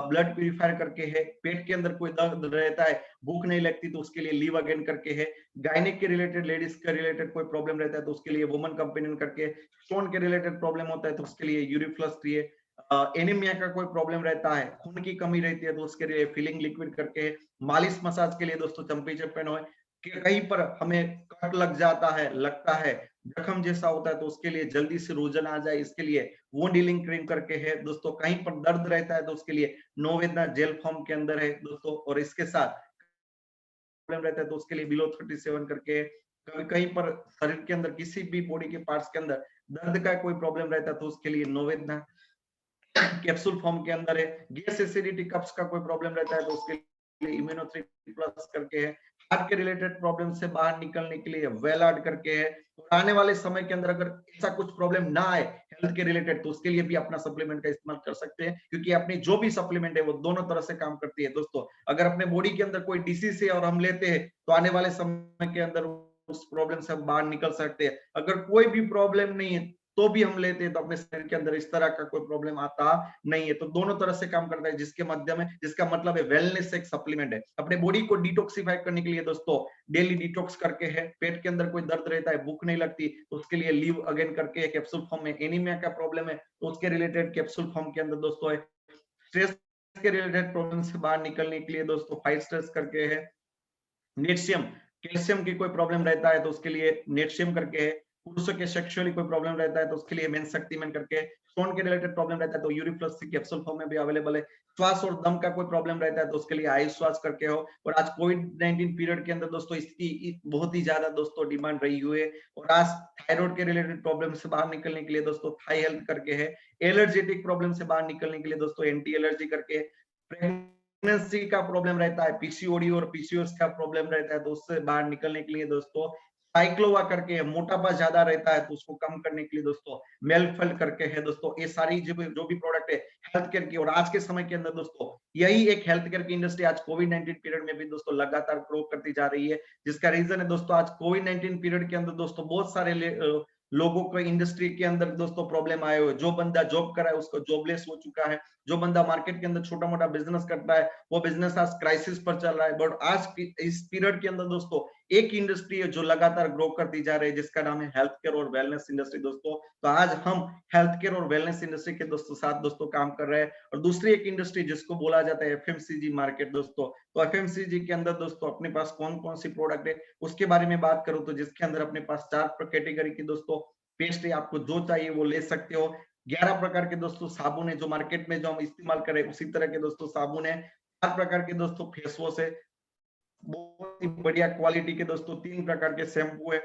Speaker 1: ब्लड प्यूरिफायर करके है, पेट के अंदर कोई दर्द रहता है, भूख नहीं लगती तो उसके लिए लीव अगेन करके है, गायनिक के रिलेटेड लेडीज के रिलेटेड कोई प्रॉब्लम रहता है तो उसके लिए वुमन कंपेनियन करके, स्टोन के रिलेटेड प्रॉब्लम होता है तो उसके लिए यूरिफ्लक्स है, एनीमिया का कोई प्रॉब्लम रहता है, खून की कमी रहती है तो उसके लिए फीलिंग लिक्विड करके, मालिश मसाज के लिए दोस्तों चंपी चप्पन हो, कि कहीं पर हमें कट लग जाता है, लगता है जख्म जैसा होता है तो उसके लिए जल्दी से रोजन आ जाए इसके लिए वुंड हीलिंग क्रीम करके है दोस्तों। कहीं पर दर्द रहता है तो उसके लिए नोवेदना जेल फॉर्म के अंदर है दोस्तों। और इसके साथ प्रॉब्लम रहता है तो उसके लिए बिलो 37 करके, कभी कहीं पर शरीर के अंदर किसी भी बॉडी के पार्ट्स के अंदर दर्द का कोई प्रॉब्लम रहता है तो उसके लिए नोवेदना कैप्सूल फॉर्म के अंदर है, गैस एसिडिटी कब्ज का कोई प्रॉब्लम रहता है तो उसके लिए इम्यूनो3 प्लस करके है, हार्ट के रिलेटेड प्रॉब्लम से बाहर निकलने के लिए वेलाड करके है। और आने वाले समय के अंदर अगर ऐसा कुछ प्रॉब्लम ना आए हेल्थ के रिलेटेड तो उसके लिए भी अपना सप्लीमेंट का इस्तेमाल कर सकते हैं, क्योंकि अपनी जो भी सप्लीमेंट है वो दोनों तरह से काम करती है दोस्तों। अगर अपने बॉडी के अंदर कोई डिसीज है और हम लेते हैं तो आने वाले समय के अंदर उस प्रॉब्लम से हम बाहर निकल सकते हैं। अगर कोई भी प्रॉब्लम नहीं है तो भी हम लेते हैं तो अपने शरीर के अंदर इस तरह का कोई प्रॉब्लम आता नहीं है। तो दोनों तरह से काम करता है, जिसके माध्यम में जिसका मतलब है वेलनेस एक सप्लीमेंट है अपने बॉडी को डिटॉक्सिफाई करने के लिए दोस्तों। डेली डिटॉक्स करके है, पेट के अंदर कोई दर्द रहता है, भूख नहीं लगती तो उसके लिए लीव अगेन करके कैप्सूल फॉर्म में, एनीमिया का प्रॉब्लम है तो उसके रिलेटेड कैप्सूल फॉर्म के अंदर दोस्तों है, स्ट्रेस के रिलेटेड प्रॉब्लम से बाहर निकलने के लिए दोस्तों फाइट स्ट्रेस करके है, नेट्शियम कैल्शियम की कोई प्रॉब्लम रहता है तो उसके लिए नेट्शियम करके है, पुरुषों के सेक्सुअली कोई प्रॉब्लम रहता है तो उसके लिए मेन शक्तिमान करके, स्टोन के रिलेटेड प्रॉब्लम रहता है तो यूरिफ्लक्स कैप्सूल फॉर्म में भी अवेलेबल है, श्वास और दम का कोई प्रॉब्लम रहता है तो उसके लिए आयुष श्वास करके हो। और आज कोविड-19 पीरियड के अंदर दोस्तों इसकी बहुत ही ज्यादा दोस्तों डिमांड रही हुई है। और आज थायराइड के रिलेटेड प्रॉब्लम से बाहर निकलने के लिए दोस्तों थाई हेल्थ करके है, एलर्जेटिक प्रॉब्लम से बाहर निकलने के लिए दोस्तों एंटी एलर्जी करके, प्रेगनेंसी का प्रॉब्लम रहता है, पीसीओडी और पीसीओएस का प्रॉब्लम रहता है तो उससे बाहर निकलने के लिए दोस्तों साइक्लोवा करके, मोटापा ज्यादा रहता है तो उसको कम करने के लिए दोस्तों मेलफेल करके है दोस्तों। ये सारी जो भी प्रोडक्ट है हेल्थ केयर की, और आज के समय के अंदर दोस्तों यही एक हेल्थ केयर की इंडस्ट्री आज कोविड-19 पीरियड में भी दोस्तों लगातार ग्रो करती जा रही है। जिसका रीजन है दोस्तों आज कोविड-19 पीरियड के अंदर दोस्तों बहुत सारे लोगों को इंडस्ट्री के अंदर दोस्तों प्रॉब्लम आए हुए, जो बंदा जॉब कर रहा है उसको जॉबलेस हो चुका है, जो बंदा मार्केट के अंदर छोटा मोटा बिजनेस करता है वो बिजनेस आज क्राइसिस पर चल रहा है। बट आज इस पीरियड के अंदर दोस्तों एक इंडस्ट्री है जो लगातार ग्रो करती जा रही है, जिसका नाम है हेल्थ केयर और वेलनेस इंडस्ट्री दोस्तों। तो आज हम हेल्थ केयर और वेलनेस इंडस्ट्री के दोस्तों साथ दोस्तों काम कर रहे हैं। और दूसरी एक इंडस्ट्री जिसको बोला जाता है एफएमसीजी मार्केट दोस्तों। तो एफएमसीजी के अंदर दोस्तों अपने पास कौन कौन सी प्रोडक्ट है उसके बारे में बात करूं तो जिसके अंदर अपने पास 4 कैटेगरी की दोस्तों पेस्ट है, आपको जो चाहिए वो ले सकते हो। 11 प्रकार के दोस्तों साबुन है जो मार्केट में जो हम इस्तेमाल करें उसी तरह के दोस्तों साबुन है। 4 प्रकार के दोस्तों फेस वॉश है, बहुत ही बढ़िया क्वालिटी के दोस्तों 3 प्रकार के शैम्पू है,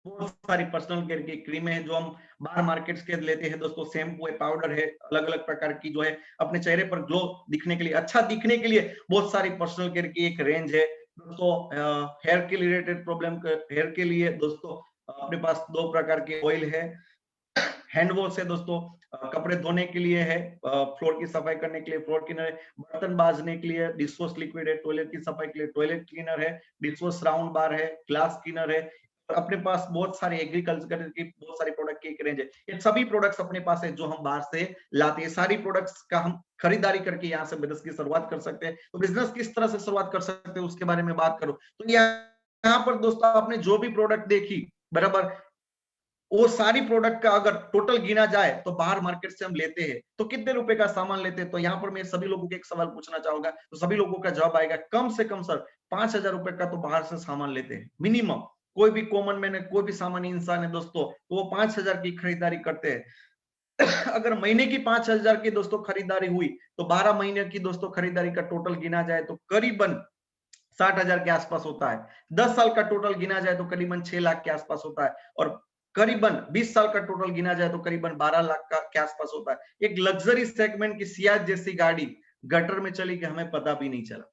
Speaker 1: बहुत सारी पर्सनल केयर की क्रीम है जो हम बाहर मार्केट्स के लेते हैं दोस्तों, शैम्पू है, पाउडर है, अलग अलग प्रकार की जो है अपने चेहरे पर ग्लो दिखने के लिए, अच्छा दिखने के लिए बहुत सारी पर्सनल केयर की एक रेंज है दोस्तों। हेयर के रिलेटेड प्रॉब्लम, हेयर के लिए दोस्तों अपने पास 2 प्रकार के ऑयल है, हैंड वॉश है दोस्तों, कपड़े धोने के लिए है, फ्लोर की सफाई करने के लिए फ्लोर क्लीनर है, बर्तन बाजने के लिए डिश वॉश लिक्विड है, टॉयलेट की सफाई के लिए टॉयलेट क्लीनर है, डिश वॉश राउंड बार है, ग्लास क्लीनर है। अपने पास बहुत सारे एग्रीकल्चर की बहुत सारी प्रोडक्ट की एक रेंज है। ये सभी प्रोडक्ट्स अपने पास है जो हम बाहर से लाते हैं। सारी प्रोडक्ट्स का हम खरीदारी करके यहाँ से बिजनेस की शुरुआत कर सकते हैं। तो बिजनेस किस तरह से शुरुआत कर सकते हैं उसके बारे में बात करो तो यहाँ पर दोस्तों आपने जो भी प्रोडक्ट देखी बराबर, वो सारी प्रोडक्ट का अगर टोटल गिना जाए तो बाहर मार्केट से हम लेते हैं तो कितने रुपए का सामान लेते हैं। तो यहाँ पर मैं सभी लोगों को एक सवाल पूछना चाहूंगा तो सभी लोगों का जवाब आएगा कम से कम सर 5,000 रुपए का तो बाहर से सामान लेते हैं मिनिमम। कोई भी कॉमन मैन है, कोई भी सामान्य इंसान है दोस्तों तो वो 5,000 की खरीदारी करते हैं। अगर महीने की 5,000 की दोस्तों खरीदारी हुई तो 12 महीने की दोस्तों खरीदारी का टोटल गिना जाए तो करीबन 60,000 के आसपास होता है। 10 साल का टोटल गिना जाए तो करीबन 6 लाख के आसपास होता है और करीबन 20 साल का टोटल गिना जाए तो करीबन 12 लाख का के आसपास होता है। एक लग्जरी सेगमेंट की सियाज जैसी गाड़ी गटर में चली कि हमें पता भी नहीं चला,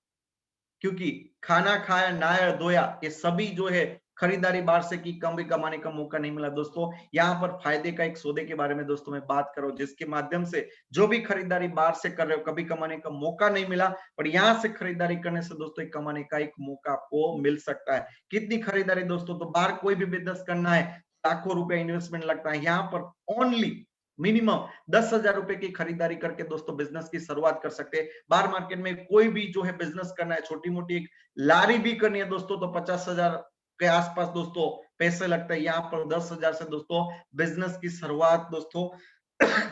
Speaker 1: क्योंकि खाना खाया नहाया धोया ये सभी जो है खरीदारी बाहर से की, कम भी कमाने का मौका नहीं मिला दोस्तों। यहाँ पर फायदे का एक सौदे के बारे में दोस्तों मैं बात कर रहा हूँ, जिसके माध्यम से जो भी खरीदारी बाहर से कर रहे हो कभी कमाने का मौका नहीं मिला, पर यहाँ से खरीदारी करने से दोस्तों एक कमाने का एक मौका आपको मिल सकता है। कितनी खरीदारी दोस्तों, तो बाहर कोई भी बिजनेस करना है लाखों रुपया इन्वेस्टमेंट लगता है, यहाँ पर ओनली मिनिमम 10,000 रुपए की खरीदारी करके दोस्तों बिजनेस की शुरुआत कर सकते हैं। बाहर मार्केट में कोई भी जो है बिजनेस करना है, छोटी मोटी एक लारी भी करनी है दोस्तों तो 50,000 के आसपास दोस्तों पैसे लगते हैं। यहाँ पर 10,000 से दोस्तों बिजनेस की शुरुआत दोस्तों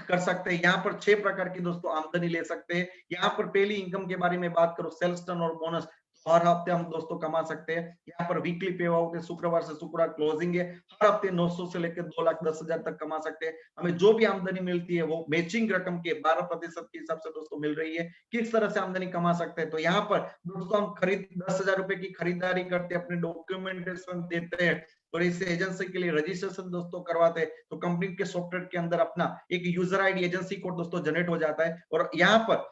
Speaker 1: कर सकते हैं। यहाँ पर 6 प्रकार की दोस्तों आमदनी ले सकते हैं। यहाँ पर पहली इनकम के बारे में बात करो, सेल्स टर्न और बोनस, हर हफ्ते हम दोस्तों कमा सकते हैं। यहाँ पर वीकली पे आउट है, शुक्रवार से शुक्रवार क्लोजिंग है, हर हफ्ते 900 से लेकर 2,10,000 तक कमा सकते हैं। हमें जो भी आमदनी मिलती है वो मैचिंग रकम के 12% के हिसाब से दोस्तों मिल रही है। किस तरह से आमदनी कमा सकते हैं, तो यहाँ पर दोस्तों हम खरीद 10,000 रुपए की खरीदारी करते हैं, अपने डॉक्यूमेंटेशन देते हैं और इस एजेंसी के लिए रजिस्ट्रेशन दोस्तों करवाते हैं, तो कंपनी के सॉफ्टवेयर के अंदर अपना एक यूजर आईडी एजेंसी कोड दोस्तों जनरेट हो जाता है और यहाँ पर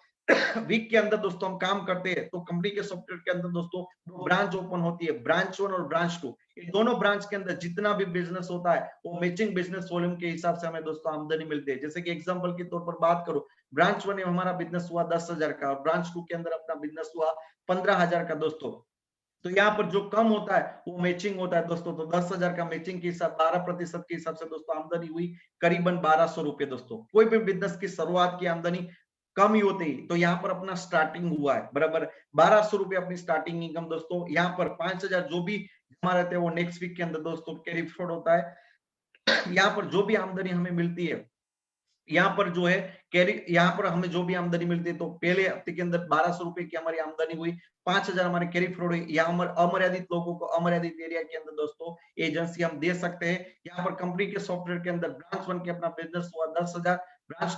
Speaker 1: वीक के अंदर दोस्तों हम काम करते हैं तो कंपनी के सॉफ्टवेयर के अंदर दोस्तों दो ब्रांच ओपन होती है, ब्रांच 1 और ब्रांच 2। इन दोनों ब्रांच के अंदर जितना भी बिजनेस होता है वो मैचिंग बिजनेस वॉल्यूम के हिसाब से हमें दोस्तों आमदनी मिलती है। जैसे कि एग्जांपल के तौर पर बात करो, ब्रांच 1 में हमारा बिजनेस हुआ 10,000 का और ब्रांच 2 के अंदर अपना बिजनेस हुआ 15,000 का दोस्तों। तो यहाँ पर जो कम होता है वो मैचिंग होता है दोस्तों, तो 10,000 का मैचिंग के हिसाब 12% के हिसाब से दोस्तों आमदनी हुई करीबन 1,200 रुपए दोस्तों। कोई भी बिजनेस की शुरुआत की आमदनी कम ही होती है, तो यहाँ पर अपना स्टार्टिंग हुआ है बराबर 1,200 रुपए अपनी स्टार्टिंग इनकम दोस्तों। यहाँ पर 5,000 जो भी जमा रहते हैं वो नेक्स्ट वीक के अंदर दोस्तों कैरी फॉरवर्ड होता है। यहाँ पर जो भी आमदनी हमें मिलती है, यहाँ पर जो है कैरी, यहाँ पर हमें जो भी आमदनी मिलती है तो पहले हफ्ते के अंदर 1,200 रुपए की हमारी आमदनी हुई, 5,000 हमारे कैरी फॉरवर्ड हुई। यहाँ अमर्यादित लोगों को अमर्यादित एरिया के अंदर दोस्तों एजेंसी हम दे सकते हैं। यहाँ पर कंपनी के सॉफ्टवेयर के अंदर ब्रांच 1 के अपना बिजनेस हुआ 10,000, ब्रांच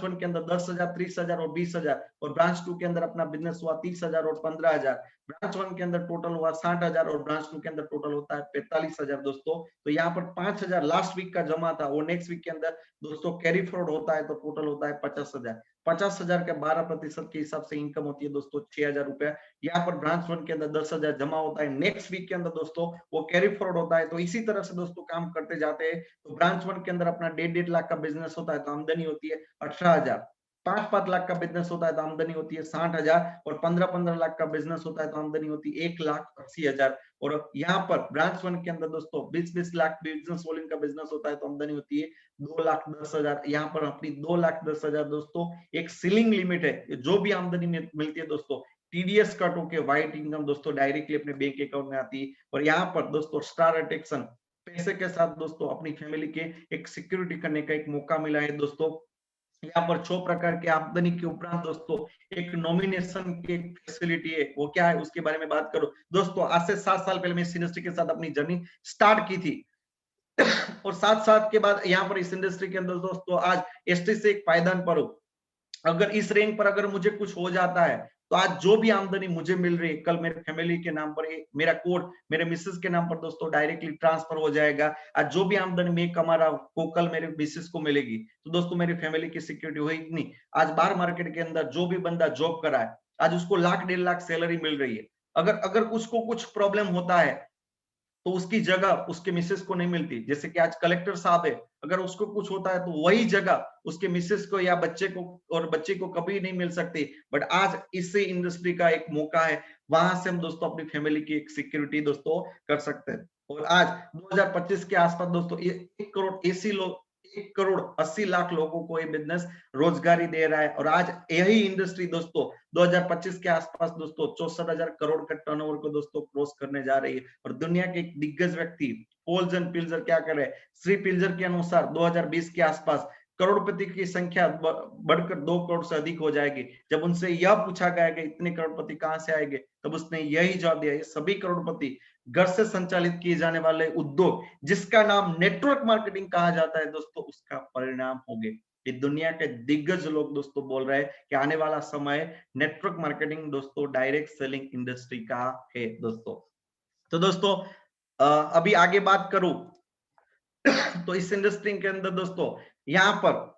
Speaker 1: 1 के अंदर 10,000, 30,000 और 20,000 और ब्रांच 2 के अंदर अपना बिजनेस हुआ 30,000 और 15,000। ब्रांच 1 के अंदर टोटल हुआ 60,000 और ब्रांच 2 के अंदर टोटल होता है 45,000 दोस्तों। तो यहाँ पर 5,000 लास्ट वीक का जमा था वो नेक्स्ट वीक के अंदर दोस्तों कैरी फॉरवर्ड होता है तो टोटल होता है 50,000। 50,000 के 12% के हिसाब से इनकम होती है दोस्तों 6,000 रुपए। यहाँ पर ब्रांच 1 के अंदर 10,000 जमा होता है, नेक्स्ट वीक के अंदर दोस्तों वो कैरी फॉरवर्ड होता है। तो इसी तरह से दोस्तों काम करते जाते हैं। तो ब्रांच 1 के अंदर अपना 1.5 लाख का बिजनेस होता है तो आमदनी होती है 18,000। 5-5 लाख का बिजनेस होता है तो आमदनी होती है 60,000 और 15-15 लाख का बिजनेस होता है तो आमदनी होती है 1,80,000। और यहाँ पर ब्रांच 1 के अंदर दोस्तों 20-20 लाख बिजनेस वॉल्यूम का बिजनेस होता है तो आमदनी होती है 2,10,000। यहाँ पर अपनी 2,10,000 दोस्तों एक सीलिंग लिमिट है। जो भी आमदनी मिलती है दोस्तों टीडीएस कट होके व्हाइट इनकम दोस्तों डायरेक्टली अपने बैंक अकाउंट में आती है। और यहाँ पर दोस्तों स्टार अट्रैक्शन पैसे के साथ दोस्तों अपनी फैमिली के एक सिक्योरिटी करने का एक मौका मिला है दोस्तों। यहाँ पर 6 प्रकार के आमदनी के उपरांत दोस्तों एक नॉमिनेशन की एक फैसिलिटी है, वो क्या है उसके बारे में बात करो दोस्तों। आज से 7 साल पहले मैं इस इंडस्ट्री के साथ अपनी जर्नी स्टार्ट की थी और 7 साल के बाद यहाँ पर इस इंडस्ट्री के अंदर दोस्तों आज एसटी से एक पायदान पर हो। अगर इस रैंक पर अगर मुझे कुछ हो जाता है तो आज जो भी आमदनी मुझे मिल रही है कल मेरे फैमिली के नाम पर मेरा कोड मेरे मिसेस के नाम पर दोस्तों डायरेक्टली ट्रांसफर हो जाएगा। आज जो भी आमदनी मैं कमा रहा हूँ वो कल मेरे मिसेस को मिलेगी, तो दोस्तों मेरी फैमिली की सिक्योरिटी हुई इतनी। आज बाहर मार्केट के अंदर जो भी बंदा जॉब कर रहा है आज उसको 1,00,000-1.5 लाख सैलरी मिल रही है। अगर अगर उसको कुछ प्रॉब्लम होता है तो उसकी जगह उसके मिसेस को नहीं मिलती। जैसे कि आज कलेक्टर साहब है, अगर उसको कुछ होता है तो वही जगह उसके मिसेस को या बच्चे को और बच्चे को कभी नहीं मिल सकती। बट आज इससे इंडस्ट्री का एक मौका है, वहां से हम दोस्तों अपनी फैमिली की एक सिक्योरिटी दोस्तों कर सकते हैं। और आज 2025 के आसपास दोस्तों 1,80,लाख लोगों को ये बिजनेस रोजगारी दे रहा है। और आज यही इंडस्ट्री दोस्तों 2025 के आसपास दोस्तों 64,000 करोड़ का टर्नओवर को दोस्तों क्रॉस करने जा रही है। और दुनिया के एक दिग्गज व्यक्ति पोल्स एंड पिल्जर क्या कर रहे हैं, श्री पिल्जर के अनुसार 2020 के आसपास करोड़पति की संख्या बढ़कर 2 करोड़ से अधिक हो जाएगी। जब उनसे यह पूछा गया कि इतने करोड़पति कहां से आएंगे, तब उसने यही जवाब दिया, ये सभी करोड़पति घर से संचालित किए जाने वाले उद्योग जिसका नाम नेटवर्क मार्केटिंग कहा जाता है दोस्तों, उसका परिणाम होंगे। ये दुनिया के दिग्गज लोग दोस्तों बोल रहे हैं कि आने वाला समय नेटवर्क मार्केटिंग दोस्तों डायरेक्ट सेलिंग इंडस्ट्री का है दोस्तों। तो दोस्तों अभी आगे बात करूं तो इस इंडस्ट्री के अंदर दोस्तों यहाँ पर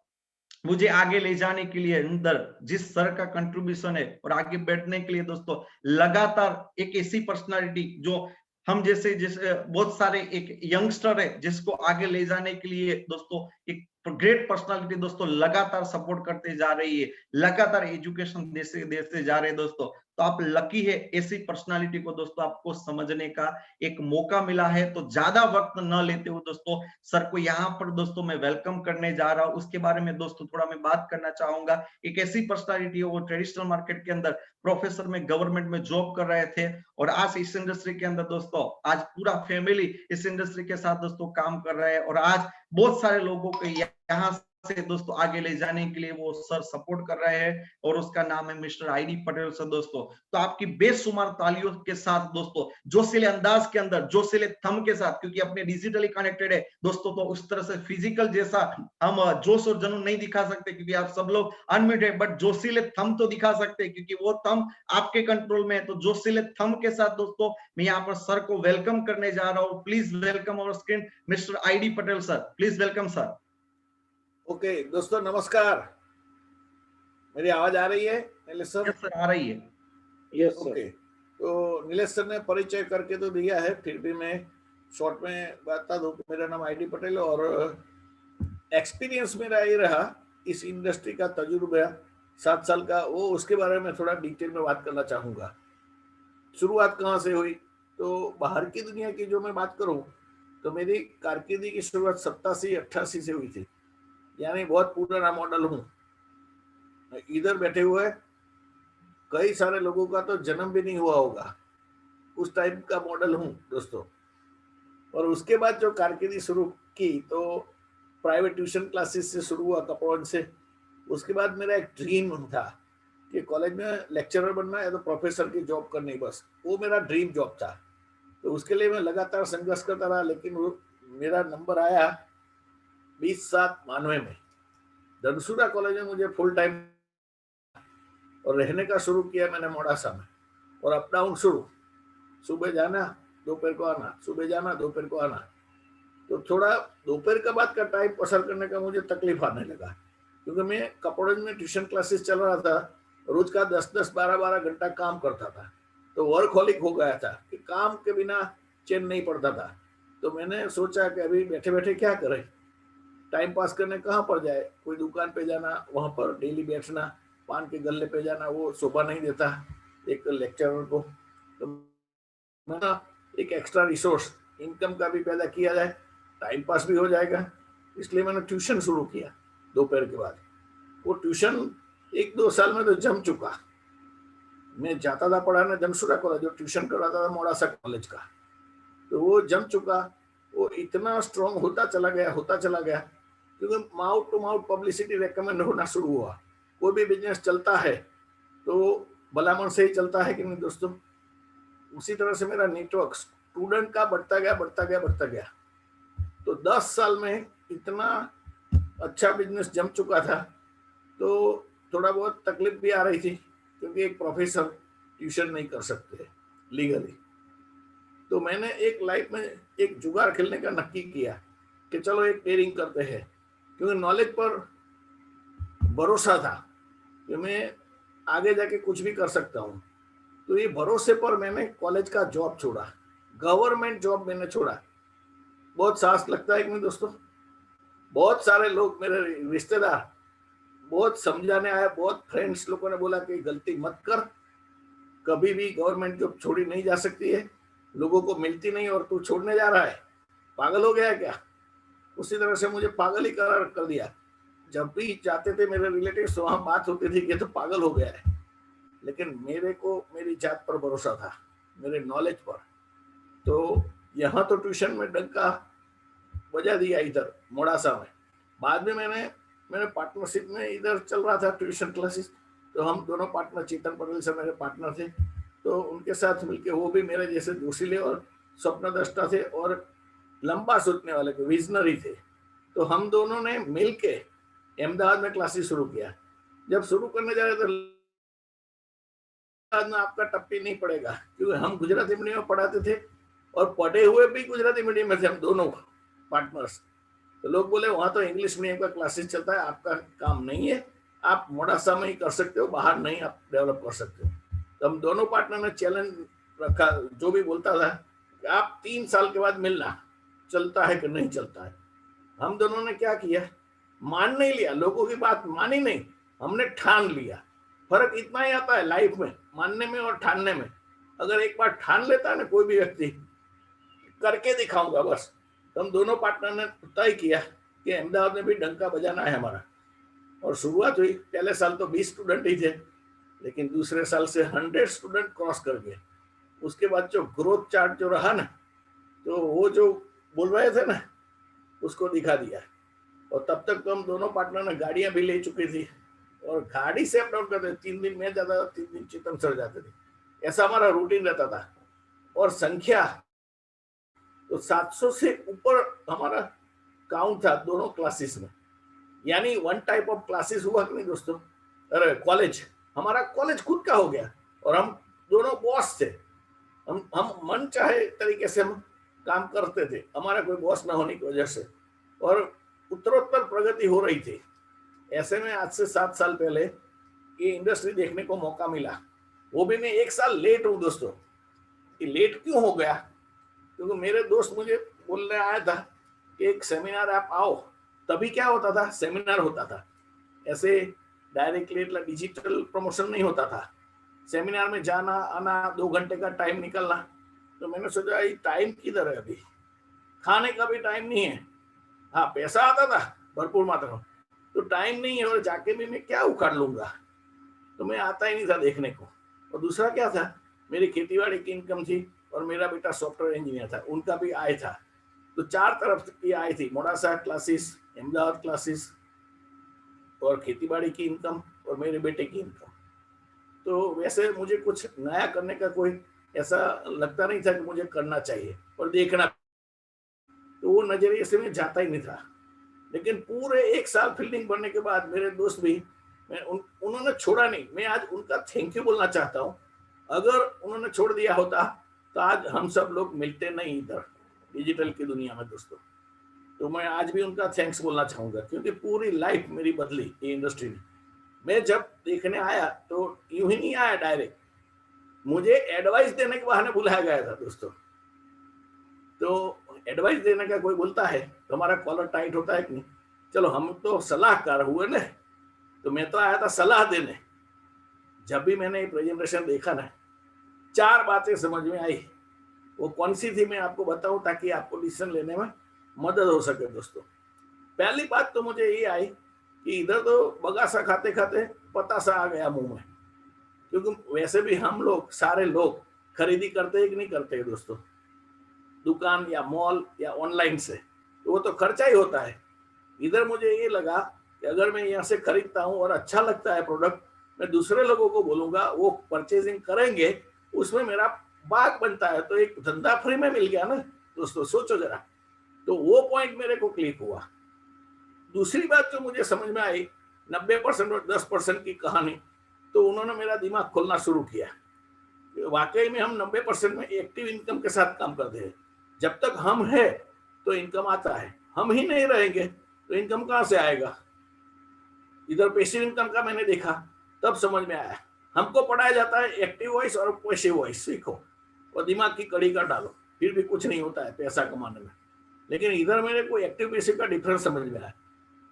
Speaker 1: मुझे आगे ले जाने के लिए अंदर जिस सर का कंट्रीब्यूशन है और आगे बैठने के लिए दोस्तों लगातार एक ऐसी पर्सनालिटी जो हम जैसे बहुत सारे एक यंगस्टर है जिसको आगे ले जाने के लिए दोस्तों एक ग्रेट पर्सनालिटी दोस्तों लगातार सपोर्ट करते जा रही है, लगातार एजुकेशन देते जा रहे हैं दोस्तों। तो आप लकी है, ऐसी पर्सनालिटी को दोस्तों आपको समझने का एक मौका मिला है। तो ज्यादा वक्त न लेते हुए दोस्तों सर को यहाँ पर दोस्तों मैं वेलकम करने जा रहा हूँ। उसके बारे में दोस्तों थोड़ा मैं बात करना चाहूंगा। एक ऐसी पर्सनालिटी है वो ट्रेडिशनल मार्केट के अंदर प्रोफेसर में गवर्नमेंट में जॉब कर रहे थे और आज इस इंडस्ट्री के अंदर दोस्तों आज पूरा फैमिली इस इंडस्ट्री के साथ दोस्तों काम कर रहे हैं और आज बहुत सारे लोगों को यहाँ से दोस्तों आगे ले जाने के लिए वो सर सपोर्ट कर रहे हैं और उसका नाम है मिस्टर आईडी पटेल सर दोस्तों। तो आपकी बेशुमार तालियों के साथ दोस्तों जोशीले अंदाज के अंदर जोशीले थम के साथ, क्योंकि अपने डिजिटली कनेक्टेड है दोस्तों, तो उस तरह से फिजिकल जैसा हम जोश और जुनून नहीं दिखा सकते क्योंकि आप सब लोग अनम्यूट है, बट जोशीले थम तो दिखा सकते हैं क्योंकि वो थम आपके कंट्रोल में है। तो जोशीले थम के साथ दोस्तों मैं यहाँ पर सर को वेलकम करने जा रहा हूँ। Please welcome our screen mister ID Patel sir, please welcome sir.
Speaker 3: Okay दोस्तों नमस्कार, मेरी आवाज आ रही है नीलेश सर?
Speaker 1: यस सर, आ रही है।
Speaker 2: यस
Speaker 3: ओके, तो नीलेश सर ने परिचय करके तो दिया है, फिर भी मैं शॉर्ट में बता दूं कि मेरा नाम आईडी पटेल और एक्सपीरियंस मेरा ये रहा, इस इंडस्ट्री का तजुर्बा 7 साल का, वो उसके बारे में थोड़ा डिटेल में बात करना चाहूँगा। शुरुआत कहाँ से हुई, तो बाहर की दुनिया की जो मैं बात करूँ तो मेरी कारकिर्दी की शुरुआत 87-88 से हुई थी, यानी बहुत पुराना मॉडल हूँ। इधर बैठे हुए कई सारे लोगों का तो जन्म भी नहीं हुआ होगा, उस टाइप का मॉडल हूँ दोस्तों। और उसके बाद जो कारकिर्दी शुरू की तो प्राइवेट ट्यूशन क्लासेस से शुरू हुआ, कपड़ों से। उसके बाद मेरा एक ड्रीम था कि कॉलेज में लेक्चरर बनना है तो प्रोफेसर की जॉब करनी, बस वो मेरा ड्रीम जॉब था। तो उसके लिए मैं लगातार संघर्ष करता रहा, लेकिन वो मेरा नंबर आया 20/7/92 में। धनसुरा कॉलेज में मुझे फुल टाइम और रहने का शुरू किया मैंने मोड़ासा में, और अप डाउन शुरू, सुबह जाना दोपहर को आना, सुबह जाना दोपहर को आना। तो थोड़ा दोपहर का बाद का टाइम पसार करने का मुझे तकलीफ आने लगा, क्योंकि मैं कपड़ों में ट्यूशन क्लासेस चल रहा था, रोज का 10-10 12-12 घंटा काम करता था। तो वर्कहोलिक हो गया था कि काम के बिना चैन नहीं पड़ता था। तो मैंने सोचा कि अभी बैठे बैठे क्या करें, टाइम पास करने कहाँ पर जाए, कोई दुकान पे जाना, वहाँ पर डेली बैठना, पान के गल्ले पे जाना, वो शोभा नहीं देता एक लेक्चरर को। तो मैंने एक एक्स्ट्रा रिसोर्स इनकम का भी पैदा किया जाए, टाइम पास भी हो जाएगा, इसलिए मैंने ट्यूशन शुरू किया दोपहर के बाद। वो ट्यूशन 1-2 साल में तो जम चुका। मैं जाता था पढ़ाने धनसुरा कॉलेज, जो ट्यूशन कराता था मोड़ासा कॉलेज का, तो वो जम चुका। वो इतना स्ट्रॉन्ग होता चला गया, क्योंकि mouth to mouth publicity recommend होना शुरू हुआ। कोई भी बिजनेस चलता है तो भलामण से ही चलता है कि नहीं दोस्तों। उसी तरह से मेरा नेटवर्क स्टूडेंट का बढ़ता गया। तो 10 साल में इतना अच्छा बिजनेस जम चुका था। तो थोड़ा बहुत तकलीफ भी आ रही थी, क्योंकि एक प्रोफेसर ट्यूशन नहीं कर सकते लीगली। तो मैंने एक लाइफ में एक जुगाड़ खेलने का नक्की किया कि चलो एक पेयरिंग करते हैं, क्योंकि नॉलेज पर भरोसा था कि मैं आगे जाके कुछ भी कर सकता हूँ। तो ये भरोसे पर मैंने कॉलेज का जॉब छोड़ा, गवर्नमेंट जॉब मैंने छोड़ा। बहुत साहस लगता है कि नहीं दोस्तों। बहुत सारे लोग, मेरे रिश्तेदार बहुत समझाने आया, बहुत फ्रेंड्स लोगों ने बोला कि गलती मत कर, कभी भी गवर्नमेंट जॉब छोड़ी नहीं जा सकती है, लोगों को मिलती नहीं और तू छोड़ने जा रहा है, पागल हो गया है क्या। उसी तरह से मुझे पागल ही करार कर दिया। जब भी जाते थे मेरे रिलेटिव्स, वहां बात होती थी कि तो पागल हो गया है। लेकिन मेरे को मेरी जात पर भरोसा था, मेरे नॉलेज पर। तो यहाँ तो ट्यूशन में डंका बजा दिया इधर मोड़ासा में। बाद में मैंने पार्टनरशिप में इधर चल रहा था ट्यूशन क्लासेस। तो हम दोनों पार्टनर, चेतन पटेल से मेरे पार्टनर थे, तो उनके साथ मिलके, वो भी मेरे जैसे जोशीले और स्वप्नद्रष्टा थे और लंबा सोचने वाले थे, विजनरी थे। तो हम दोनों ने मिलके अहमदाबाद में क्लासेस शुरू किया। जब शुरू करने जा रहे तो में आपका टप्पी नहीं पड़ेगा, क्योंकि हम गुजराती मीडियम में पढ़ाते थे और पढ़े हुए भी गुजराती मीडियम में थे हम दोनों पार्टनर्स। तो लोग बोले वहां तो इंग्लिश मीडियम का क्लासेस चलता है, आपका काम नहीं है, आप मोडासा में ही कर सकते हो, बाहर नहीं आप डेवलप कर सकते हो। तो हम दोनों पार्टनर ने चैलेंज रखा, जो भी बोलता था कि आप 3 साल के बाद मिलना, चलता है कि नहीं चलता है। हम दोनों ने क्या किया, मान नहीं लिया, लोगों की बात मानी नहीं, हमने ठान लिया। फर्क इतना ही आता है लाइफ में, मानने में और ठानने में। अगर एक बार ठान लेता है ना कोई भी व्यक्ति, करके दिखाऊंगा बस। तो हम दोनों पार्टनर ने तय किया कि अहमदाबाद में भी डंका बजाना है हमारा। और शुरुआत हुई, पहले साल तो 20 स्टूडेंट ही थे, लेकिन दूसरे साल से 100 स्टूडेंट क्रॉस कर गए। उसके बाद जो ग्रोथ चार्ट जो रहा ना, तो वो जो बोल रहे थे ना, उसको दिखा दिया। और तब तक तो हम दोनों पार्टनर ने गाड़ियां भी ले चुकी थी और गाड़ी से अप डाउन करते, 3 दिन में जाता था, 3 दिन चितम सर जाते थे, ऐसा हमारा रूटीन रहता था। और संख्या तो 700 से ऊपर हमारा काउंट था दोनों क्लासेस में। यानी वन टाइप ऑफ क्लासेस हुआ कि नहीं दोस्तों, अरे कॉलेज, हमारा कॉलेज खुद का हो गया और हम दोनों बॉस थे। हम मन चाहे तरीके से हम काम करते थे, हमारा कोई बॉस ना होने की वजह से, और उत्तरोत्तर प्रगति हो रही थी। ऐसे में आज से 7 साल पहले ये इंडस्ट्री देखने को मौका मिला, वो भी मैं 1 साल लेट हूँ दोस्तों। ये लेट क्यों हो गया, क्योंकि मेरे दोस्त मुझे बोलने आया था कि एक सेमिनार आप आओ। तभी क्या होता था, सेमिनार होता था, ऐसे डायरेक्टली डिजिटल प्रमोशन नहीं होता था। सेमिनार में जाना आना, 2 घंटे का टाइम निकलना। तो मैंने सोचा ये टाइम किधर है, अभी खाने का भी टाइम नहीं है। हाँ, पैसा आता था भरपूर मात्रा में, तो टाइम नहीं है, और जाके भी मैं क्या उखाड़ लूंगा, तो मैं आता ही नहीं था देखने को। और दूसरा क्या था, मेरी खेतीबाड़ी की इनकम थी और मेरा बेटा सॉफ्टवेयर इंजीनियर था, उनका भी आय था। तो 4 तरफ की आय थी, मोडासा क्लासेस, अहमदाबाद क्लासेस, और खेतीबाड़ी की इनकम और मेरे बेटे की इनकम। तो वैसे मुझे कुछ नया करने का कोई ऐसा लगता नहीं था कि मुझे करना चाहिए और देखना, तो वो नजरिए से मैं जाता ही नहीं था। लेकिन पूरे 1 साल फील्डिंग बनने के बाद मेरे दोस्त भी, उन्होंने छोड़ा नहीं। मैं आज उनका थैंक यू बोलना चाहता हूँ। अगर उन्होंने छोड़ दिया होता तो आज हम सब लोग मिलते नहीं इधर डिजिटल की दुनिया में दोस्तों। तो मैं आज भी उनका थैंक्स बोलना चाहूंगा, क्योंकि पूरी लाइफ मेरी बदली ये इंडस्ट्री ने। मैं जब देखने आया तो यूं ही नहीं आया डायरेक्ट, मुझे एडवाइस देने के बहाने बुलाया गया था दोस्तों। तो एडवाइस देने का कोई बोलता है तो हमारा कॉलर टाइट होता है कि नहीं, चलो हम तो सलाहकार हुए ना, तो मैं तो आया था सलाह देने। जब भी मैंने ये प्रेजेंटेशन देखा ना, 4 बातें समझ में आई। वो कौन सी थी मैं आपको बताऊं, ताकि आपको डिसीजन लेने में मदद हो सके दोस्तों। पहली बात तो मुझे ये आई कि इधर तो बगासा खाते खाते पतासा आ गया मुंह में, क्योंकि वैसे भी हम लोग सारे लोग खरीदी करते हैं कि नहीं करते हैं दोस्तों, दुकान या मॉल या ऑनलाइन से, तो वो तो खर्चा ही होता है। इधर मुझे ये लगा कि अगर मैं यहाँ से खरीदता हूँ और अच्छा लगता है प्रोडक्ट, मैं दूसरे लोगों को बोलूंगा, वो परचेजिंग करेंगे, उसमें मेरा बाग बनता है, तो एक धंधा फ्री में मिल गया ना दोस्तों, सोचो जरा। तो वो पॉइंट मेरे को क्लिक हुआ। दूसरी बात जो मुझे समझ में आई, 90% और 10% की कहानी, तो उन्होंने मेरा दिमाग खोलना शुरू किया। वाकई में हम 90% में एक्टिव इनकम के साथ काम करते हैं। जब तक हम है तो इनकम आता है, हम ही नहीं रहेंगे तो इनकम कहां से आएगा। इधर पैसिव इनकम का मैंने देखा, तब समझ में आया। हमको पढ़ाया जाता है एक्टिव वॉइस और पैसिव वॉइस सीखो और दिमाग की कड़ी कर डालो, फिर भी कुछ नहीं होता है पैसा कमाने में। लेकिन इधर मेरे को एक्टिव पैसिव का डिफरेंस समझ में आया।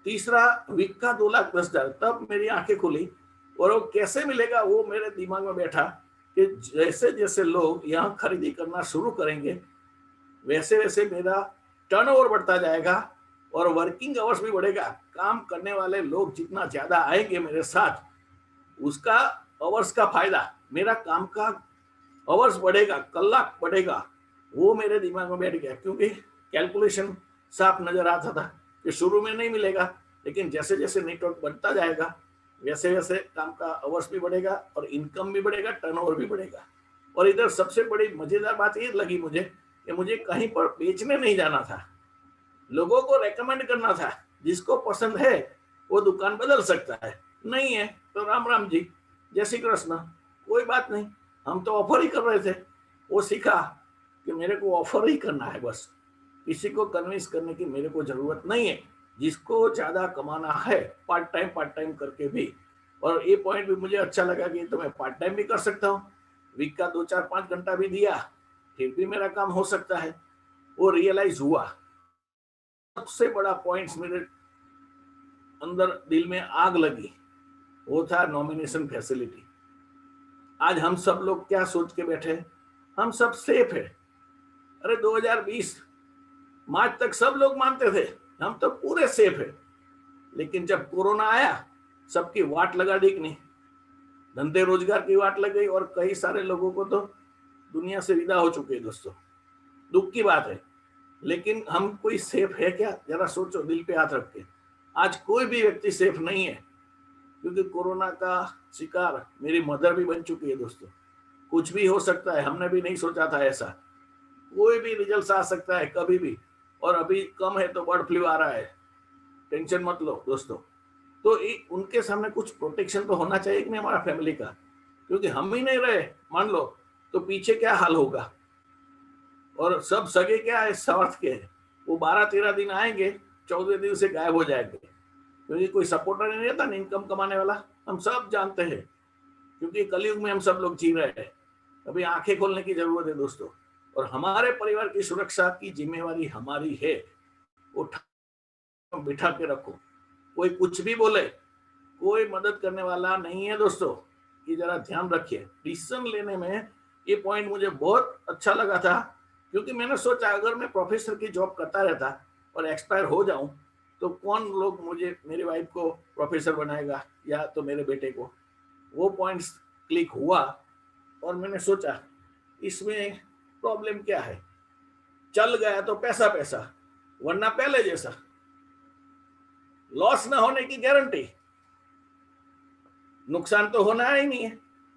Speaker 3: तीसरा, वीक का 2,10,000, तब मेरी आंखें खुली। और वो कैसे मिलेगा, वो मेरे दिमाग में बैठा कि जैसे जैसे लोग यहाँ खरीदी करना शुरू करेंगे, वैसे वैसे मेरा टर्नओवर बढ़ता जाएगा और वर्किंग आवर्स भी बढ़ेगा। काम करने वाले लोग जितना ज्यादा आएंगे मेरे साथ, उसका आवर्स का फायदा, मेरा काम का आवर्स बढ़ेगा, कलाक बढ़ेगा। वो मेरे दिमाग में बैठ गया, क्योंकि कैलकुलेशन साफ नजर आता था कि शुरू में नहीं मिलेगा, लेकिन जैसे जैसे नेटवर्क बढ़ता जाएगा वैसे वैसे काम का आवर्स भी बढ़ेगा और इनकम भी बढ़ेगा, टर्नओवर भी बढ़ेगा। और इधर सबसे बड़ी मजेदार बात ये लगी मुझे कि मुझे कहीं पर बेचने नहीं जाना था, लोगों को रेकमेंड करना था। जिसको पसंद है वो दुकान बदल सकता है, नहीं है तो राम राम जी, जय श्री कृष्ण, कोई बात नहीं। हम तो ऑफर ही कर रहे थे। वो सीखा कि मेरे को ऑफर ही करना है, बस किसी को कन्विंस करने की मेरे को जरूरत नहीं है। जिसको ज्यादा कमाना है पार्ट टाइम करके भी, और ये पॉइंट भी मुझे अच्छा लगा कि तो मैं पार्ट टाइम भी कर सकता हूँ, वीक का 2-4-5 घंटा भी दिया फिर भी मेरा काम हो सकता है। वो रियलाइज हुआ। सबसे बड़ा पॉइंट्स मेरे अंदर दिल में आग लगी वो था नॉमिनेशन फैसिलिटी। आज हम सब लोग क्या सोच के बैठे, हम सब सेफ है। अरे 2020 मार्च तक सब लोग मानते थे हम तो पूरे सेफ है, लेकिन जब कोरोना आया सबकी वाट लगा दी कि नहीं, धंधे रोजगार की वाट लग गई और कई सारे लोगों को तो दुनिया से विदा हो चुके हैं दोस्तों। दुख की बात है, लेकिन हम कोई सेफ है क्या? जरा सोचो, दिल पे हाथ रख के। आज कोई भी व्यक्ति सेफ नहीं है, क्योंकि कोरोना का शिकार मेरी मदर भी बन चुकी है दोस्तों। कुछ भी हो सकता है, हमने भी नहीं सोचा था ऐसा। कोई भी रिजल्ट आ सकता है कभी भी, और अभी कम है तो बर्ड फ्लू आ रहा है, टेंशन मत लो दोस्तों। तो उनके सामने कुछ प्रोटेक्शन तो होना चाहिए कि नहीं हमारा फैमिली का, क्योंकि हम ही नहीं रहे मान लो तो पीछे क्या हाल होगा। और सब सगे क्या है, स्वार्थ के हैं, वो 12-13 दिन आएंगे, 14 दिन से गायब हो जाएंगे, क्योंकि कोई सपोर्टर नहीं रहता ना इनकम कमाने वाला। हम सब जानते हैं, क्योंकि कलयुग में हम सब लोग जी रहे हैं। अभी आंखें खोलने की जरूरत है दोस्तों, और हमारे परिवार की सुरक्षा की जिम्मेवारी हमारी है। उठा बिठा के रखो, कोई कुछ भी बोले, कोई मदद करने वाला नहीं है दोस्तों, ये जरा ध्यान रखिए। डिसीजन लेने में ये पॉइंट मुझे बहुत अच्छा लगा था, क्योंकि मैंने सोचा अगर मैं प्रोफेसर की जॉब करता रहता और एक्सपायर हो जाऊं तो कौन लोग मुझे, मेरी वाइफ को प्रोफेसर बनाएगा या तो मेरे बेटे को। वो पॉइंट्स क्लिक हुआ और मैंने सोचा इसमें प्रॉब्लम क्या है। चल गया तो पैसा पैसा, वरना पहले जैसा लॉस ना होने की गारंटी। नुकसान तो होना ही नहीं है,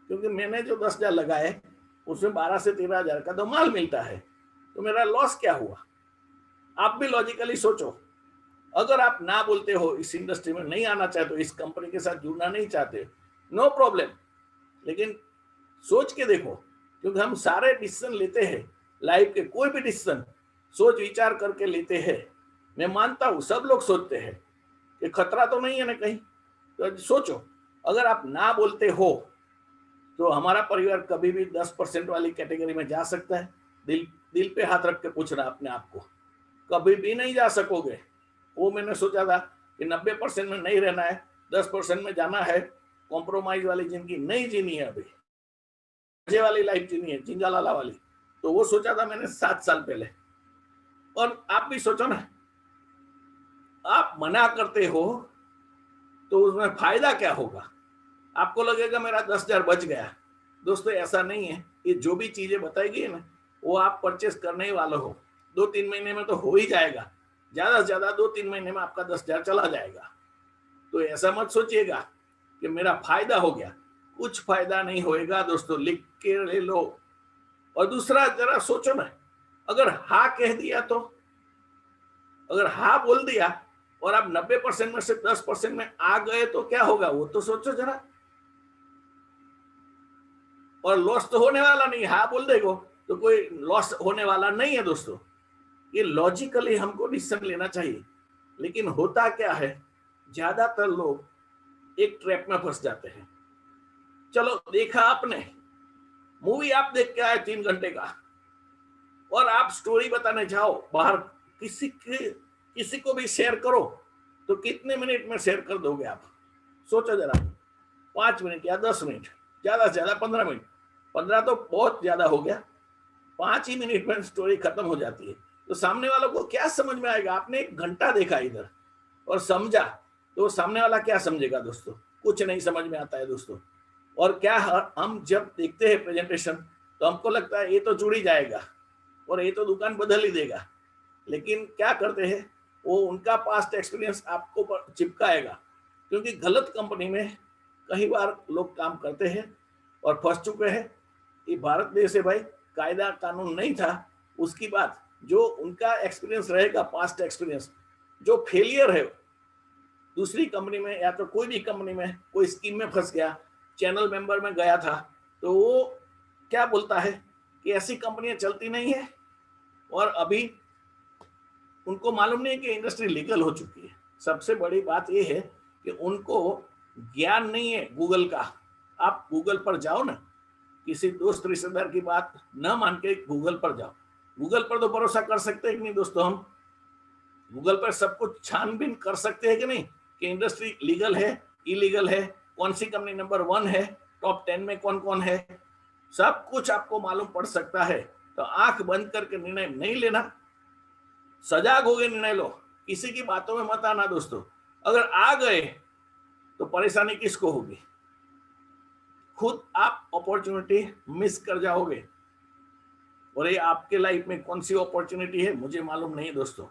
Speaker 3: क्योंकि मैंने जो 10,000 लगाए उसमें 12 से 13,000 का तो माल मिलता है, तो मेरा लॉस क्या हुआ। आप भी लॉजिकली सोचो, अगर आप ना बोलते हो, इस इंडस्ट्री में नहीं आना चाहते हो, इस कंपनी के साथ जुड़ना नहीं चाहते, नो प्रॉब्लम, लेकिन सोच के देखो, क्योंकि हम सारे डिसीजन लेते हैं लाइफ के, कोई भी डिसीजन सोच विचार करके लेते हैं। मैं मानता हूं सब लोग सोचते हैं कि खतरा तो नहीं है ना कहीं, तो सोचो अगर आप ना बोलते हो तो हमारा परिवार कभी भी 10% वाली कैटेगरी में जा सकता है। दिल पे हाथ रख के पूछना अपने आप को, कभी भी नहीं जा सकोगे। वो मैंने सोचा था कि 90% में नहीं रहना है, 10% में जाना है। कॉम्प्रोमाइज वाली जिंदगी नहीं जीनी है, अभी मजे वाली लाइफ जीनी है, जिंगा लाला वाली। तो वो सोचा था मैंने 7 साल पहले। और आप भी सोचो ना, आप मना करते हो तो उसमें फायदा क्या होगा। आपको लगेगा मेरा 10,000 बच गया। दोस्तों ऐसा नहीं है, ये जो भी चीजें बताई गई है ना, वो आप परचेस करने ही वाले हो, 2-3 महीने में तो हो ही जाएगा। ज्यादा से ज्यादा 2-3 महीने में आपका 10,000 चला जाएगा। तो ऐसा मत सोचिएगा कि मेरा फायदा हो गया, कुछ फायदा नहीं होएगा दोस्तों, लिख के ले लो। और दूसरा जरा सोचो ना, अगर हाँ कह दिया तो, अगर हाँ बोल दिया और आप 90% में से 10% में आ गए तो क्या होगा, वो तो सोचो जरा। और लॉस तो होने वाला नहीं, हाँ बोल देगो तो कोई लॉस होने वाला नहीं है दोस्तों। ये लॉजिकली हमको डिसीजन लेना चाहिए, लेकिन होता क्या है, ज्यादातर लोग एक ट्रैप में फंस जाते हैं। चलो देखा आपने, मूवी आप देख के आए 3 घंटे का, और आप स्टोरी बताने जाओ बाहर, किसी को भी शेयर करो तो कितने मिनट में शेयर कर दोगे आप? सोचो जरा, 5 मिनट या 10 मिनट, ज्यादा से ज्यादा 15 मिनट। 15 तो बहुत ज्यादा हो गया, 5 ही मिनट में स्टोरी खत्म हो जाती है। तो सामने वालों को क्या समझ में आएगा? आपने 1 घंटा देखा इधर और समझा, तो सामने वाला क्या समझेगा दोस्तों? कुछ नहीं समझ में आता है दोस्तों। और क्या हम जब देखते हैं प्रेजेंटेशन तो हमको लगता है ये तो जुड़ ही जाएगा और ये तो दुकान बदल ही देगा, लेकिन क्या करते हैं वो उनका पास्ट एक्सपीरियंस आपको चिपकाएगा, क्योंकि गलत कंपनी में कई बार लोग काम करते हैं और फंस चुके हैं। ये भारत देश है भाई, कायदा कानून नहीं था, उसकी बात जो उनका एक्सपीरियंस रहेगा, पास्ट एक्सपीरियंस, जो फेलियर है दूसरी कंपनी में या तो कोई भी कंपनी में कोई स्कीम में फंस गया, चैनल मेंबर में गया था, तो वो क्या बोलता है कि ऐसी कंपनियां चलती नहीं है, और अभी उनको मालूम नहीं है कि इंडस्ट्री लीगल हो चुकी है। सबसे बड़ी बात यह है कि उनको ज्ञान नहीं है गूगल का। आप गूगल पर जाओ ना, किसी दोस्त रिश्तेदार की बात न मान के गूगल पर जाओ। गूगल पर तो भरोसा कर सकते हैं कि नहीं दोस्तों? हम गूगल पर सब कुछ छानबीन कर सकते हैं कि नहीं, कि इंडस्ट्री लीगल है, इलीगल है, कौन सी कंपनी नंबर 1 है, टॉप 10 में कौन कौन है, सब कुछ आपको मालूम पड़ सकता है। तो आंख बंद करके निर्णय नहीं लेना, सजाग हो गए निर्णय लो, किसी की बातों में मत आना दोस्तों। अगर आ गए तो परेशानी किसको होगी? खुद आप अपॉर्चुनिटी मिस कर जाओगे, और ये आपके लाइफ में कौन सी अपॉर्चुनिटी है मुझे मालूम नहीं दोस्तों।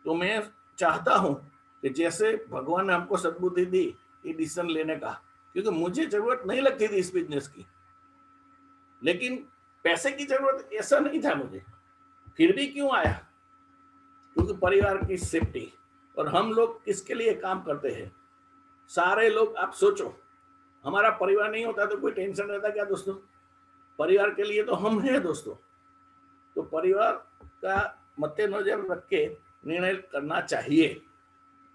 Speaker 3: तो मैं चाहता हूं कि जैसे भगवान ने हमको सद्बुद्धि दी ये डिसीजन लेने का, क्योंकि मुझे जरूरत नहीं लगती थी इस बिजनेस की, लेकिन पैसे की जरूरत ऐसा नहीं था मुझे, फिर भी क्यों आया? क्योंकि परिवार की सेफ्टी। और हम लोग किसके लिए काम करते हैं? सारे लोग, आप सोचो, हमारा परिवार नहीं होता तो कोई टेंशन रहता क्या दोस्तों? परिवार के लिए तो हम हैं दोस्तों। तो परिवार का मद्देनजर रख के निर्णय करना चाहिए।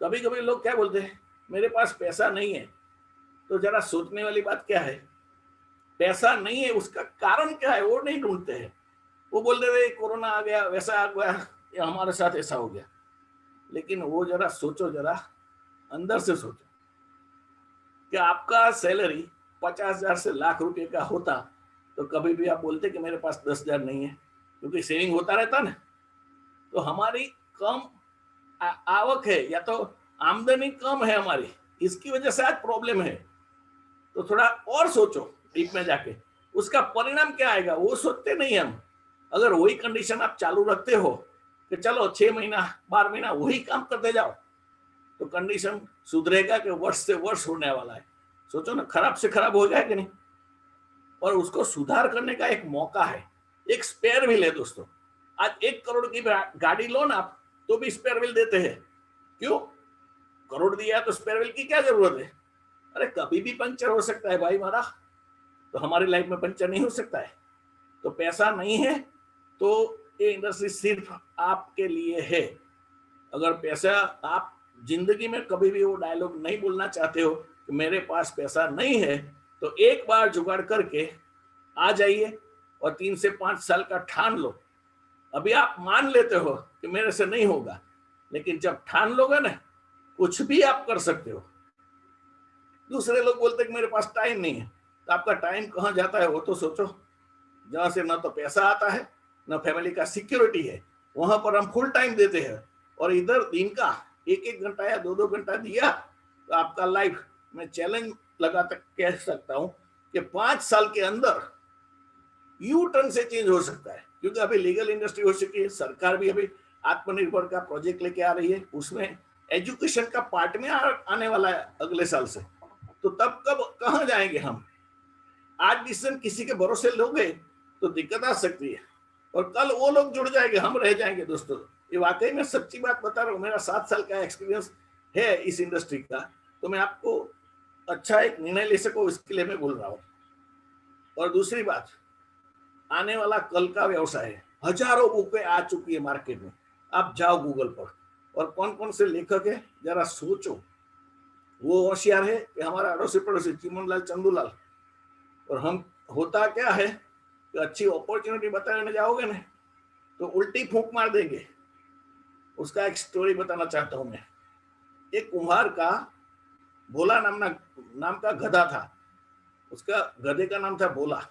Speaker 3: कभी कभी लोग क्या बोलते हैं, मेरे पास पैसा नहीं है। तो जरा सोचने वाली बात क्या है, पैसा नहीं है उसका कारण क्या है वो नहीं ढूंढते हैं। वो बोलते हुए कोरोना आ गया, वैसा आ गया, या हमारे साथ ऐसा हो गया। लेकिन वो जरा सोचो, जरा अंदर से सोचो कि आपका सैलरी 50,000 से लाख रुपए का होता तो कभी भी आप बोलते कि मेरे पास 10,000 नहीं है, क्योंकि सेविंग होता रहता ना। तो हमारी कम आवक है, या तो आमदनी कम है हमारी, इसकी वजह से आज प्रॉब्लम है। तो थोड़ा और सोचो डीप में जाके, उसका परिणाम क्या आएगा वो सोचते नहीं हम। अगर वही कंडीशन आप चालू रखते हो कि चलो 6 महीना 12 महीना वही काम करते जाओ, तो कंडीशन सुधरेगा कि वर्ष से वर्ष होने वाला है। सोचो ना, खराब से खराब हो गया कि नहीं। और उसको सुधार करने का एक मौका है, एक स्पेयर व्हील है दोस्तों। आज 1 करोड़ की गाड़ी लो ना आप, तो भी स्पेयर व्हील देते हैं। क्यों? करोड़ दिया तो स्पेयर व्हील की क्या जरूरत है? अरे कभी भी पंचर हो सकता है भाई हमारा, तो हमारी लाइफ में पंचर नहीं हो सकता है? तो पैसा नहीं है तो ये इंडस्ट्री सिर्फ आपके लिए है। अगर पैसा, आप जिंदगी में कभी भी वो डायलॉग नहीं बोलना चाहते हो कि मेरे पास पैसा नहीं है, तो एक बार जुगाड़ करके आ जाइए और 3 से 5 साल का ठान लो। अभी आप मान लेते हो कि मेरे से नहीं होगा, लेकिन जब ठान लोगे ना, कुछ भी आप कर सकते हो। दूसरे लोग बोलते कि मेरे पास टाइम नहीं है, तो आपका टाइम कहाँ जाता है वो तो सोचो। जहां से ना तो पैसा आता है, ना फैमिली का सिक्योरिटी है, वहां पर हम फुल टाइम देते हैं। और इधर दिन का 1-1 घंटा या 2-2 घंटा दिया तो आपका लाइफ में चैलेंज लगा तक कह सकता हूं कि 5 साल के अंदर यू टर्न से चेंज हो सकता है। क्योंकि अभी लीगल इंडस्ट्री हो चुकी है, सरकार भी अभी आत्मनिर्भर का प्रोजेक्ट लेके आ रही है, उसमें एजुकेशन का पार्ट में आने वाला है अगले साल से। तो तब कब कहां जाएंगे हम? आज डिसीजन किसी के भरोसे लोगे तो दिक्कत आ सकती है, और कल वो लोग जुड़ जाएंगे, हम रह जाएंगे दोस्तों। ये वाकई में सच्ची बात बता रहा हूँ, मेरा 7 साल का एक्सपीरियंस है इस इंडस्ट्री का, तो मैं आपको अच्छा एक निर्णय ले सकूं इसके लिए मैं बोल रहा हूँ। और दूसरी बात, आने वाला कल का व्यवसाय है, हजारों बुकें आ चुकी है मार्केट में। आप जाओ गूगल पर, और कौन कौन से लेखक है जरा सोचो। वो होशियार है कि हमारा अड़ोसी पड़ोसी चिमनलाल चंदूलाल, और हम होता क्या है कि अच्छी अपॉर्चुनिटी बताने जाओगे ना तो उल्टी फूंक मार देंगे। उसका एक स्टोरी बताना चाहता हूं मैं। एक कुम्हार का भोला नाम का गधा था, उसका गधे का नाम था भोला।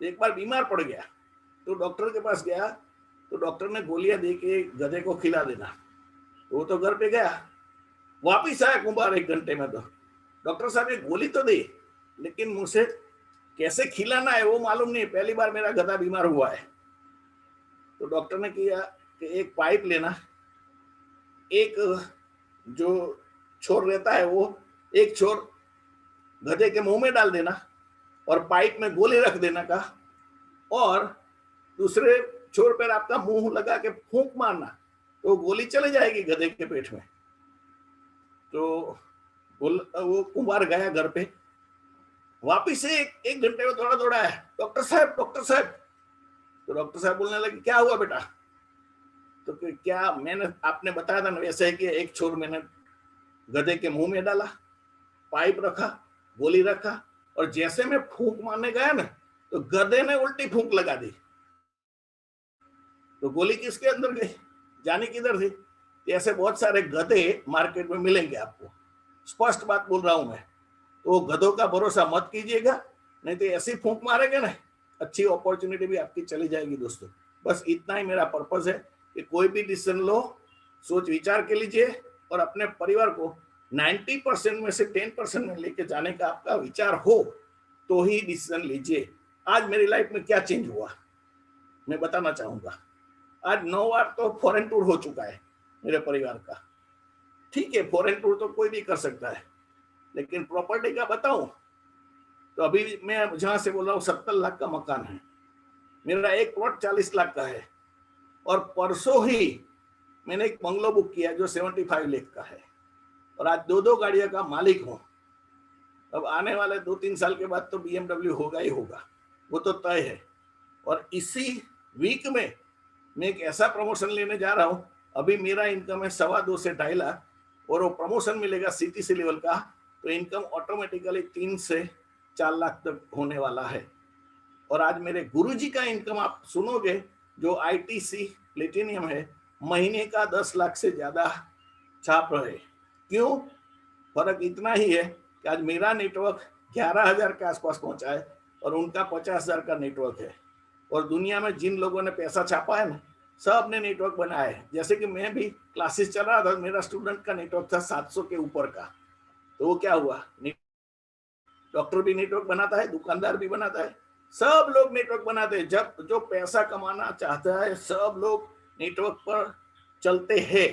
Speaker 3: एक बार बीमार पड़ गया तो डॉक्टर के पास गया, तो डॉक्टर ने गोलियां दे के गधे को खिला देना। वो तो घर पे गया, वापिस आया कुम्हार 1 घंटे में, तो डॉक्टर साहब ये गोली तो दी, लेकिन मुझसे कैसे खिलाना है वो मालूम नहीं, पहली बार मेरा गधा बीमार हुआ है। तो डॉक्टर ने किया कि एक पाइप लेना, एक जो छोर रहता है वो एक छोर गधे के मुंह में डाल देना, और पाइप में गोली रख देना का, और दूसरे छोर पर आपका मुंह लगा के फूंक मारना, तो गोली चले जाएगी गधे के पेट में। तो वो कुमार गया घर पे, वापिस से एक घंटे में थोड़ा थोड़ा है, डॉक्टर साहब डॉक्टर साहब। तो डॉक्टर साहब बोलने लगे क्या हुआ बेटा? तो क्या मैंने आपने बताया था ना वैसे है कि एक छोर मैंने गधे के मुंह में डाला, पाइप रखा, गोली रखा, और जैसे मैं फूंक मारने गया ना तो गधे ने उल्टी फूंक लगा दी। तो गोली किसके अंदर गई, जाने किधर थी? ऐसे बहुत सारे गधे मार्केट में मिलेंगे आपको, स्पष्ट बात बोल रहा हूं मैं। तो गधों का भरोसा मत कीजिएगा, नहीं तो ऐसी फूंक मारेंगे ना, अच्छी अपॉर्चुनिटी भी आपकी चली जाएगी दोस्तों। बस इतना ही मेरा पर्पस है कि कोई भी डिसीजन लो, सोच विचार के लीजिए और अपने परिवार को 90% में से 10% में लेके जाने का आपका विचार हो तो ही डिसीजन लीजिए। आज मेरी लाइफ में क्या चेंज हुआ मैं बताना चाहूंगा। आज 9 बार तो फॉरेन टूर हो चुका है मेरे परिवार का। ठीक है, फॉरेन टूर तो कोई भी कर सकता है, लेकिन प्रॉपर्टी का बताऊं तो अभी मैं जहां से बोल रहा हूँ 70 लाख का मकान है मेरा, एक प्लॉट 40 लाख का है, और परसों ही मैंने एक बंगलो बुक किया जो 75 लाख का है, और आज 2 गाड़ियों का मालिक हूं। अब आने वाले 2-3 साल के बाद तो BMW होगा ही होगा, वो तो तय है। और इसी वीक में मैं एक ऐसा प्रमोशन लेने जा रहा हूं, अभी मेरा इनकम है 2.25 से 2.5 लाख, और वो प्रमोशन मिलेगा CTC लेवल का, तो इनकम ऑटोमेटिकली 3 से 4 लाख तक होने वाला है। और आज मेरे गुरुजी का इनकम आप सुनोगे जो ITC प्लेटिनियम है, महीने का 10 लाख से ज्यादा छाप रहे। क्यों? फर्क इतना ही है कि आज मेरा नेटवर्क 11,000 के आसपास पहुंचा है और उनका 50,000 का नेटवर्क है। और दुनिया में जिन लोगों ने पैसा छापा है ना, सब ने नेटवर्क बनाया है। जैसे कि मैं भी क्लासेस चल रहा था, मेरा स्टूडेंट का नेटवर्क था 700 के ऊपर का, तो वो क्या हुआ, डॉक्टर भी नेटवर्क बनाता है, दुकानदार भी बनाता है, सब लोग नेटवर्क बनाते हैं। जब जो पैसा कमाना चाहता है सब लोग नेटवर्क पर चलते हैं।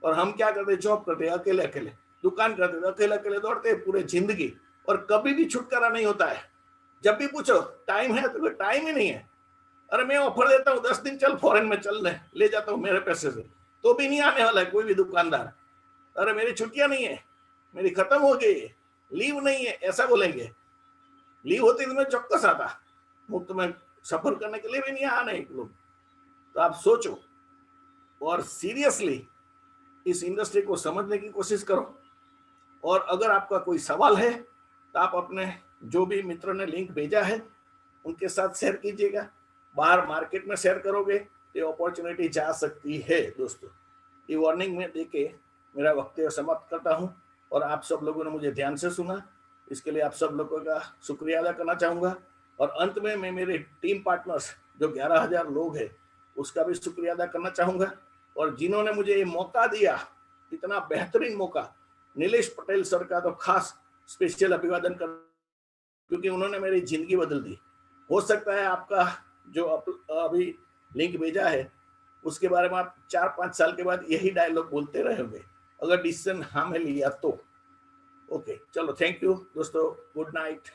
Speaker 3: और हम क्या करते, जॉब करते अकेले अकेले, दुकान करते अकेले अकेले दौड़ते पूरे जिंदगी, और कभी भी छुटकारा नहीं होता है। जब भी पूछो टाइम है तो टाइम ही नहीं है। अरे मैं ऑफर देता हूँ 10 दिन चल फॉरेन में चल ले जाता हूँ मेरे पैसे से, तो भी नहीं आने वाला है कोई भी दुकानदार। अरे मेरी छुट्टियां नहीं है, मेरी खत्म हो गई, लीव नहीं है, ऐसा बोलेंगे। लीव होती तो मैं चौक्कस आता, मुफ्त में सफर करने के लिए भी नहीं आने एक लोग। तो आप सोचो और सीरियसली इस इंडस्ट्री को समझने की कोशिश करो। और अगर आपका कोई सवाल है तो आप अपने जो भी मित्रों ने लिंक भेजा है उनके साथ शेयर कीजिएगा। बाहर मार्केट में शेयर करोगे तो अपॉर्चुनिटी जा सकती है दोस्तों। ये वार्निंग में देके मेरा वक्तव्य समाप्त करता हूं, और आप सब लोगों ने मुझे ध्यान से सुना, इसके लिए आप सब लोगों का शुक्रिया अदा करना चाहूंगा। और अंत में मैं मेरे टीम पार्टनर्स जो 11,000 लोग हैं उसका भी शुक्रिया अदा करना चाहूंगा, और जिन्होंने मुझे ये मौका दिया, इतना बेहतरीन मौका, नीलेश पटेल सर का तो खास स्पेशल अभिवादन कर, क्योंकि उन्होंने मेरी जिंदगी बदल दी। हो सकता है आपका जो अभी लिंक भेजा है उसके बारे में आप 4-5 साल के बाद यही डायलॉग बोलते रहेंगे अगर डिसीजन हमें लिया तो। ओके, चलो थैंक यू दोस्तों, गुड नाइट।